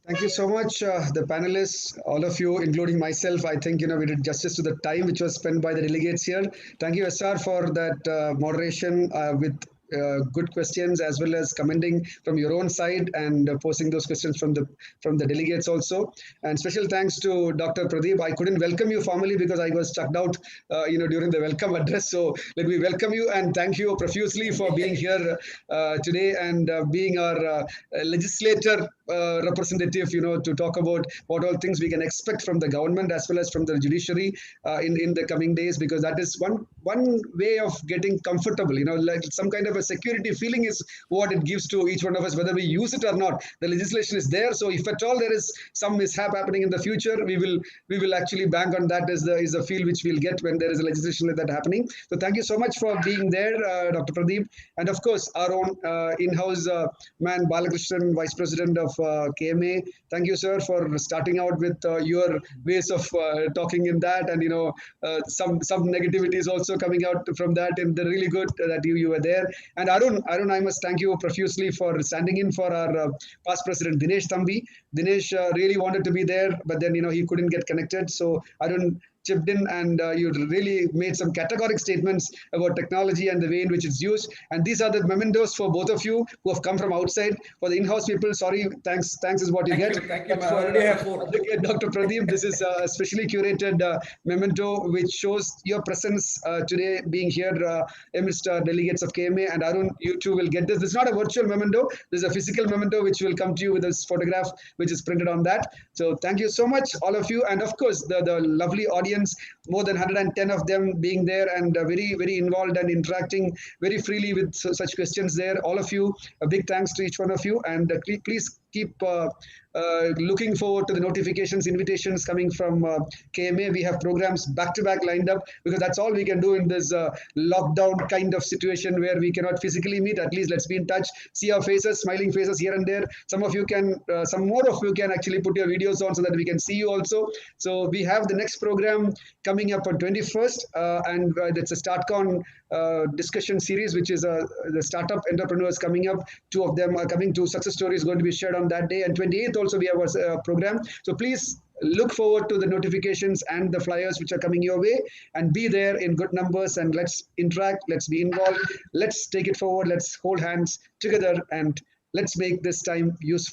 Thank you so much, the panelists, all of you, including myself. I think we did justice to the time which was spent by the delegates here. Thank you, SR, for that moderation with good questions as well as commenting from your own side and posing those questions from the delegates also. And special thanks to Dr. Pradeep. I couldn't welcome you formally because I was chucked out, during the welcome address. So let me welcome you and thank you profusely for being here today and being our legislator representative, to talk about what all things we can expect from the government as well as from the judiciary in the coming days, because that is one way of getting comfortable, like some kind of a security feeling is what it gives to each one of us, whether we use it or not. The legislation is there, so if at all there is some mishap happening in the future, we will actually bank on that as the feel which we'll get when there is a legislation like that happening. So thank you so much for being there, Dr. Pradeep, and of course our own in-house man Balakrishnan, Vice President of KMA. Thank you, sir, for starting out with your ways of talking in that, and some negativity is also coming out from that, and they're really good that you were there. And Arun, I must thank you profusely for standing in for our past president Dinesh Thambi. Dinesh really wanted to be there, but then he couldn't get connected. So Arun chipped in and you really made some categoric statements about technology and the way in which it's used. And these are the mementos for both of you who have come from outside. For the in-house people, sorry, thanks is what you get. Thank you. But for Dr. Pradeep, this is a specially curated memento which shows your presence today being here amidst delegates of KMA. And Arun, you too will get this. This is not a virtual memento. This is a physical memento which will come to you with this photograph which is printed on that. So thank you so much, all of you. And of course, the lovely audience, more than 110 of them being there and very, very involved and interacting very freely with such questions there. All of you, a big thanks to each one of you. And please keep looking forward to the notifications, invitations coming from KMA. We have programs back to back lined up because that's all we can do in this lockdown kind of situation where we cannot physically meet. At least let's be in touch, see our faces, smiling faces here and there. Some more of you can actually put your videos on so that we can see you also. So we have the next program coming up on 21st and it's a StartCon discussion series, which is the startup entrepreneurs coming up. 2 of them are coming. 2 success stories going to be shared on that day. And 28th also we have a program. So please look forward to the notifications and the flyers which are coming your way, and be there in good numbers, and let's interact, let's be involved, let's take it forward, let's hold hands together, and let's make this time useful.